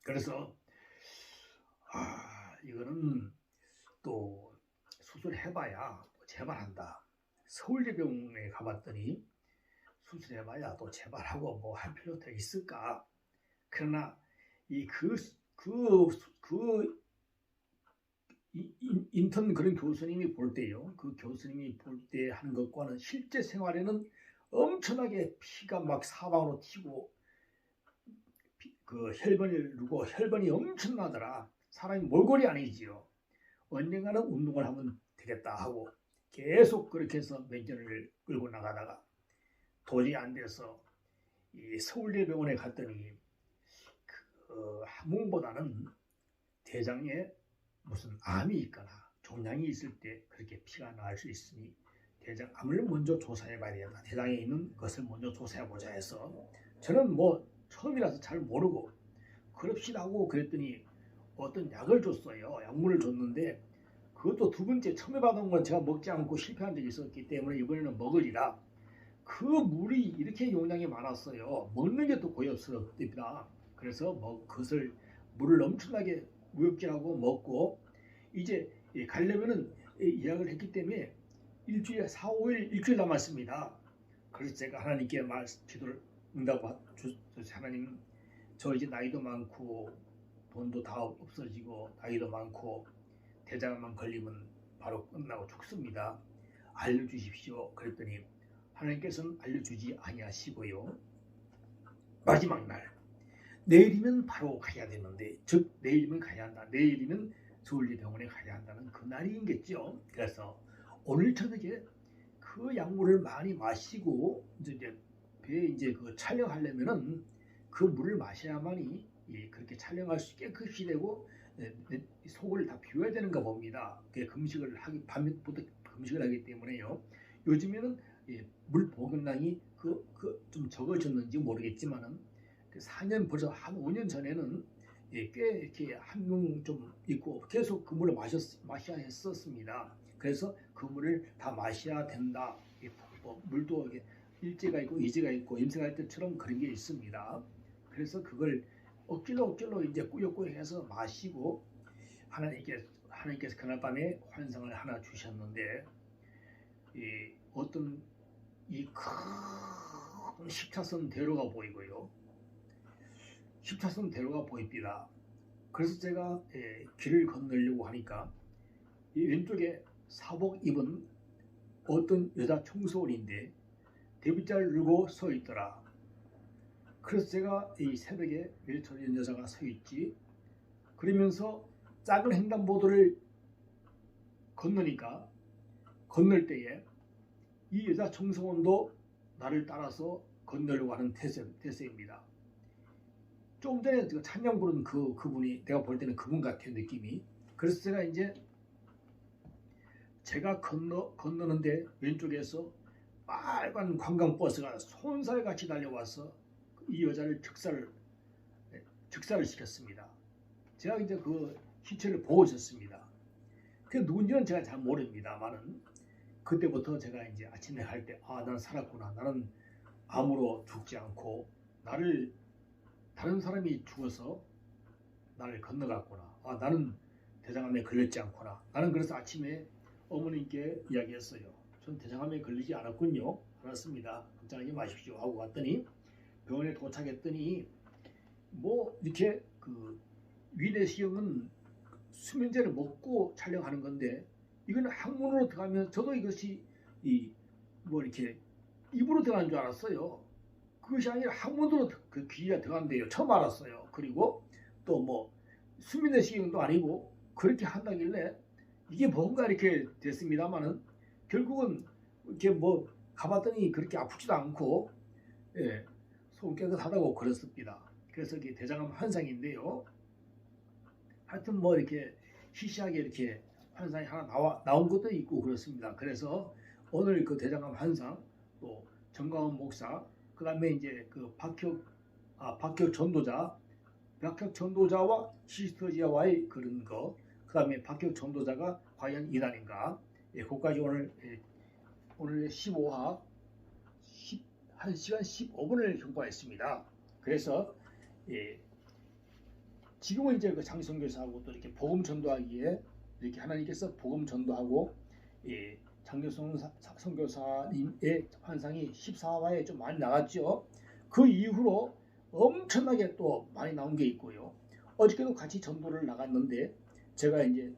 그래서 이거는 또 수술해봐야 재발한다. 서울대병원에 가봤더니 수술해봐야 또 재발하고 뭐 할 필요가 있을까? 그러나 인턴 그런 교수님이 볼 때요, 그 교수님이 볼 때 하는 것과는 실제 생활에는 엄청나게 피가 막 사방으로 튀고 그 혈변을 누르고 혈변이 엄청나더라. 사람이 몰골이 아니지요. 언젠가는 운동을 하면 되겠다 하고 계속 그렇게 해서 몇 년을 끌고 나가다가 도저히 안 돼서 이 서울대병원에 갔더니 항문보다는 대장에 무슨 암이 있거나 종양이 있을 때 그렇게 피가 나올 수 있으니 대장암을 먼저 조사해 봐야 된다. 대장에 있는 것을 먼저 조사해 보자 해서 저는 뭐 처음이라서 잘 모르고 그럽시다 하고 그랬더니 어떤 약을 줬어요. 약물을 줬는데 그것도 두 번째 처음에 받은 건 제가 먹지 않고 실패한 적이 있었기 때문에 이번에는 먹으리라. 그 물이 이렇게 용량이 많았어요. 먹는 게 또 고엽스럽답니다. 그래서 그것을 물을 엄청나게 무역질하고 먹고 이제 가려면은 예약을 했기 때문에 일주일에 4, 5일 일주일 남았습니다. 그래서 제가 하나님께 기도를 응답 주셔서 하나님, 저 이제 나이도 많고 돈도 다 없어지고 나이도 많고 대장암만 걸리면 바로 끝나고 죽습니다. 알려주십시오. 그랬더니 하나님께서는 알려주지 아니하시고요, 마지막 날 내일이면 바로 가야 되는데, 즉 내일이면 가야 한다. 내일이면 서울대병원에 가야 한다는 그 날이겠죠. 그래서 오늘 저녁에 그 약물을 많이 마시고 이제 배에 이제 그 촬영하려면은 그 물을 마셔야만이 그렇게 촬영할 수 깨끗이 되고 속을 다 비워야 되는가 봅니다. 금식을 밤부터 금식을 하기 때문에요. 요즘에는 물 복용량이 좀 적어졌는지 모르겠지만은 4년 벌써 한 5년 전에는 꽤 이렇게 한명 좀 있고 계속 그 물을 마셔야 했었습니다. 그래서 그 물을 다 마셔야 된다. 물도 일제가 있고 이제가 있고 염세가 있을 때처럼 그런 게 있습니다. 그래서 그걸 억지로 이제 꾸역꾸역해서 마시고 하나님께서 그날 밤에 환상을 하나 주셨는데 어떤 큰 10차선 대로가 보이고요. 10차선 대로가 보입니다. 그래서 제가 길을 건너려고 하니까 이 왼쪽에 사복 입은 어떤 여자 청소년인데 데뷔자를 누르고 서 있더라. 그래서 제가 이 새벽에 왜 저런 여자가 서 있지? 그러면서 작은 횡단보도를 건널 때에 이 여자 청소년도 나를 따라서 건너려고 하는 태세입니다. 좀 전에 찬양 부른 그분이 내가 볼 때는 그분 같아요, 느낌이. 그래서 제가 건너는데 왼쪽에서 빨간 관광버스가 손살같이 달려와서 이 여자를 즉사를 시켰습니다. 제가 이제 그 시체를 보고 있었습니다. 그게 누군지는 제가 잘 모릅니다만은 그때부터 제가 이제 아침에 갈 때 나는 살았구나. 나는 암으로 죽지 않고 다른 사람이 죽어서 나를 건너갔구나. 나는 대장암에 걸렸지 않구나. 나는 그래서 아침에 어머님께 이야기했어요. 전 대장암에 걸리지 않았군요. 알았습니다. 걱정하지 마십시오 하고 갔더니 병원에 도착했더니 뭐 이렇게 위내시경은 수면제를 먹고 촬영하는 건데 이거는 항문으로 들어가면 저도 이것이 이렇게 입으로 들어가는 줄 알았어요. 그것이 아니라 항문으로 그 귀가 들어간대요. 처음 알았어요. 그리고 또 뭐 수면내시경도 아니고 그렇게 한다길래 이게 뭔가 이렇게 됐습니다만은 결국은 이렇게 뭐 가봤더니 그렇게 아프지도 않고 예, 속 깨끗하다고 그랬습니다. 그래서 이게 대장암 환상인데요. 하여튼 뭐 이렇게 희시하게 이렇게 환상이 하나 나온 것도 있고 그렇습니다. 그래서 오늘 그 대장암 환상 또 정광훈 목사 그 다음에 이제 그 박혁 전도자와 시스터지아와의 그런 거, 그 다음에 박혁 전도자가 과연 이단인가, 예, 그까지 오늘 15화 1시간 15분을 형보했습니다. 그래서 예, 지금은 이제 그 장성교사하고 또 이렇게 복음 전도하기에 이렇게 하나님께서 복음 전도하고 예, 장교성 선교사님의 환상이 14화에 좀 많이 나갔죠. 그 이후로 엄청나게 또 많이 나온 게 있고요. 어저께도 같이 전도를 나갔는데 제가 이제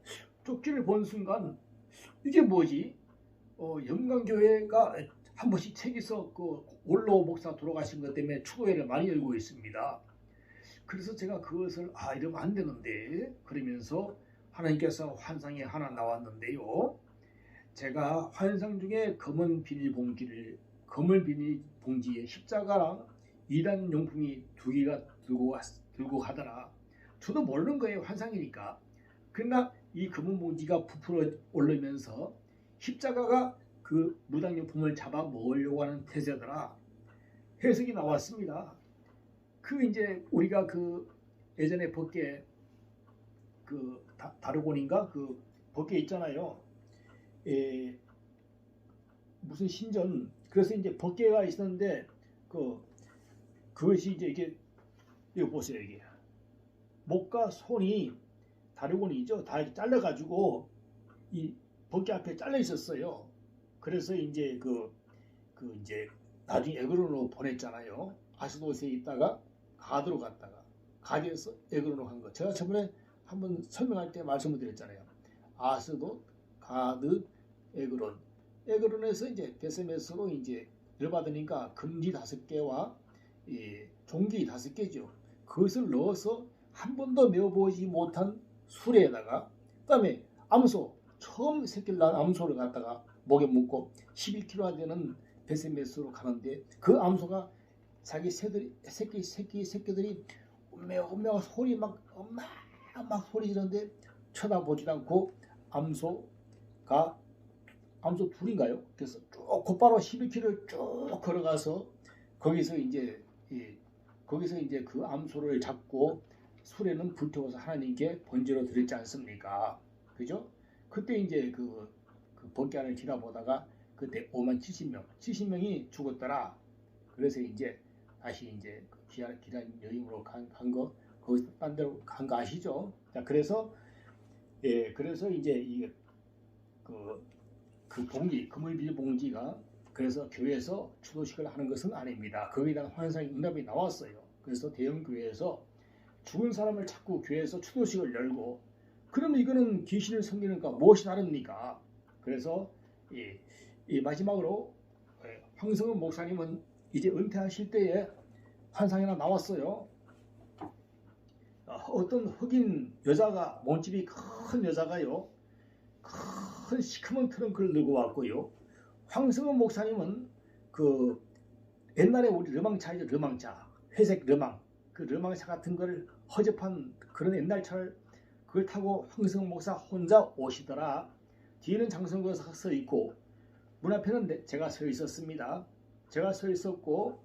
쪽지를 본 순간 이게 뭐지? 영광교회가 한 번씩 책에서 그 올로 목사 돌아가신 것 때문에 추도회를 많이 열고 있습니다. 그래서 제가 그것을 이러면 안 되는데 그러면서 하나님께서 환상이 하나 나왔는데요. 제가 환상 중에 검은 비닐봉지에 십자가랑 이단 용품이 두 개가 들고 가더라. 저도 모르는 거예요. 환상이니까. 그러나 이 검은 봉지가 부풀어 오르면서 십자가가 그 무당용품을 잡아 먹으려고 하는 태세더라. 해석이 나왔습니다. 그 이제 우리가 그 예전에 법계 그 다르곤인가 그 법계 있잖아요. 무슨 신전 그래서 이제 법계가 있었는데 그것이 이제 이거 보세요. 이게 목과 손이 다르곤이죠. 다 이렇게 잘라가지고 이 법계 앞에 잘려 있었어요. 그래서 이제 이제 나중에 에그론으로 보냈잖아요. 아스도스에 있다가 가드로 갔다가 가드에서 에그론으로 간 거. 제가 저번에 한번 설명할 때 말씀을 드렸잖아요. 아스도, 가드, 에그론. 에그론에서 이제 베세메스로 이제 열받으니까 금지 5개와 종기 5개죠. 그것을 넣어서 한 번도 메어보지 못한 수레에다가 그다음에 암소 처음 새끼를 낳은 암소를 갖다가 목에 묶고 11kg나 되는 베세메스로 가는데 그 암소가 자기 새끼들이 엄마 소리 막 소리 지르는데 쳐다보지도 않고 암소 둘인가요? 그래서 쭉 곧바로 11km를 쭉 걸어가서 거기서 이제 그 암소를 잡고 수레는 불태워서 하나님께 번제로 드렸지 않습니까? 그죠? 그때 이제 그 법궤안을 지나보다가 그때 5만 70명이 죽었더라. 그래서 이제 다시 이제 기한 여행으로 간 거 거기서 딴 데로 간 거 아시죠? 자, 그래서 이제 이게 그 봉지, 그물비닐 봉지가 그래서 교회에서 추도식을 하는 것은 아닙니다. 거기에 대한 환상의 응답이 나왔어요. 그래서 대형 교회에서 죽은 사람을 자꾸 교회에서 추도식을 열고 그러면 이거는 귀신을 섬기는가 무엇이 다릅니까? 그래서 이 마지막으로 황성은 목사님은 이제 은퇴하실 때에 환상이 하나 나왔어요. 어떤 흑인 여자가 몸집이 큰 여자가요. 큰 시커먼 트렁크를 들고 왔고요. 황성은 목사님은 그 옛날에 우리 르망차이죠. 르망차. 회색 르망. 그 르망차 같은 걸 허접한 그런 옛날 차를 그걸 타고 황성은 목사 혼자 오시더라. 뒤에는 장성교사가 서 있고 문 앞에는 제가 서 있었습니다. 제가 서 있었고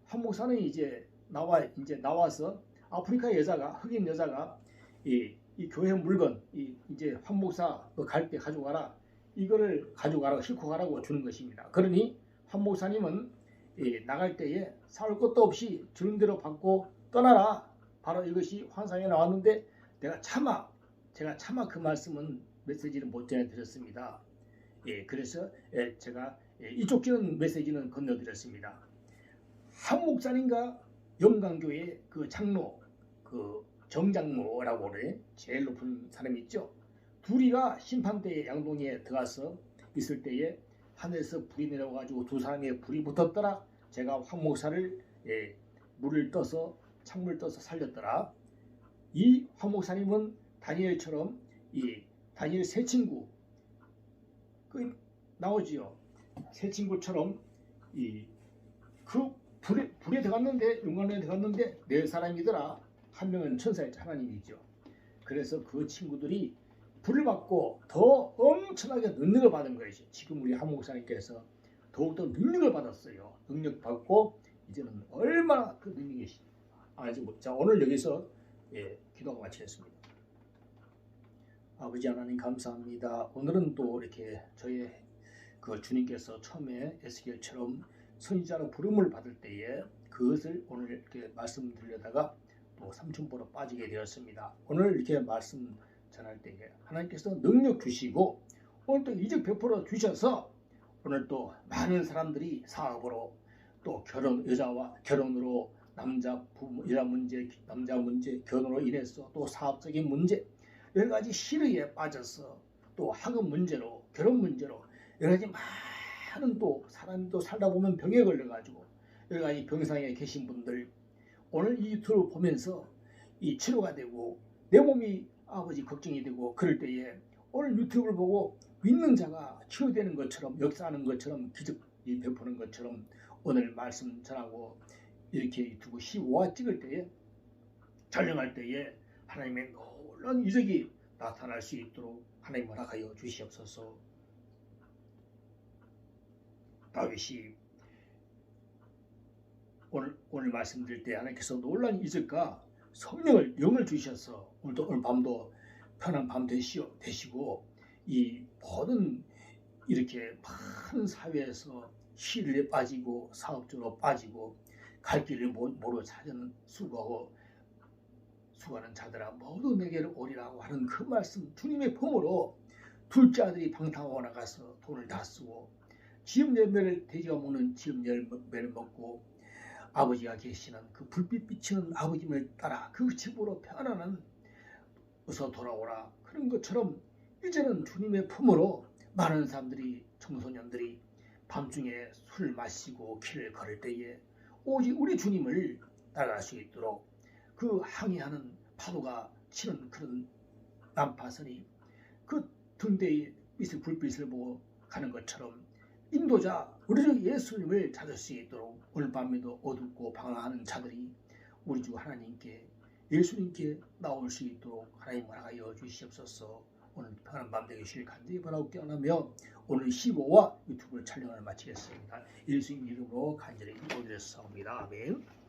황 목사는 이제 나와서 아프리카 여자가 흑인 여자가 이 교회 물건 이제 황 목사 갈 때 가져가라 이거를 가져가라고 싣고 가라고 주는 것입니다. 그러니 황 목사님은 나갈 때에 싸울 것도 없이 주는 대로 받고 떠나라. 바로 이것이 환상에 나왔는데 제가 차마 그 말씀은 메시지를 못 전해드렸습니다. 그래서 제가 이쪽 메시지는 건너드렸습니다. 한 목사님과 영광교회 그 장로 그 정장로라고 그래 제일 높은 사람이 있죠. 둘이가 심판대에 양동이에 들어가서 있을 때에 하늘에서 불이 내려가지고 두 사람의 불이 붙었더라. 제가 황 목사를 창물 떠서 살렸더라. 이 황 목사님은 다니엘처럼 이 다니엘 세 친구 그 나오지요. 세 친구처럼 이 그 불에 들어갔는데 용광로에 들어갔는데 네 사람이더라. 한 명은 천사의 하나님이죠. 그래서 그 친구들이 불을 받고 더 엄청나게 능력을 받은 것이죠. 지금 우리 한 목사님께서 더욱더 능력을 받았어요. 능력 받고 이제는 얼마나 그 능력이 아직 자 오늘 여기서 기도가 마치겠습니다. 아버지 하나님 감사합니다. 오늘은 또 이렇게 저희 그 주님께서 처음에 에스겔처럼 선지자로 부름을 받을 때에 그것을 오늘 이렇게 말씀드리려다가 또 삼천포로 빠지게 되었습니다. 오늘 이렇게 말씀 전할 때에 하나님께서 능력 주시고 오늘 또 이적 베풀어 주셔서 오늘 또 많은 사람들이 사업으로 또 여자와 결혼으로 여자 문제 결혼으로 인해서 또 사업적인 문제 여러 가지 시르에 빠져서 또 학업 문제로 결혼 문제로 여러 가지 많은 또 사람도 살다 보면 병에 걸려가지고 여러 가지 병상에 계신 분들 오늘 이 유튜브를 보면서 이 치료가 되고 내 몸이 아버지 걱정이 되고 그럴 때에 오늘 유튜브를 보고 믿는 자가 치유되는 것처럼 역사하는 것처럼 기적이 베푸는 것처럼 오늘 말씀 전하고 이렇게 유튜브 15화 찍을 때에 촬영할 때에 하나님의 놀라운 이적이 나타날 수 있도록 하나님 허락하여 주시옵소서. 다윗이 오늘 말씀드릴 때 하나님께서 놀라운 이적과 성령을 영을 주셔서 오늘 밤도 편한 밤 되시고 이 모든 이렇게 많은 사회에서 시리에 빠지고 사업적으로 빠지고 갈 길을 모르고 찾는 수고하는 자들아 모두 내게로 오리라고 하는 그 말씀 주님의 품으로 둘째 아들이 방탕하고 나가서 돈을 다 쓰고 지금 열매를 돼지가 먹는 지금 열매를 먹고 아버지가 계시는 그 불빛 비치는 아버지를 따라 그 집으로 편안한 어서 돌아오라 그런 것처럼 이제는 주님의 품으로 많은 사람들이 청소년들이 밤중에 술 마시고 길을 걸을 때에 오직 우리 주님을 따라갈 수 있도록 그 항해하는 파도가 치는 그런 난파선이 그 등대의 불빛을 보고 가는 것처럼 인도자 우리 주 예수님을 찾을 수 있도록 오늘 밤에도 어둡고 방황하는 자들이 우리 주 하나님께 예수님께 나올 수 있도록 하나님 허락하여 주시옵소서. 오늘 편한 밤 되시길 간절히 바라고 깨어나며 오늘 15화 유튜브 촬영을 마치겠습니다. 예수님 이름으로 간절히 기도드렸사옵니다. 아멘.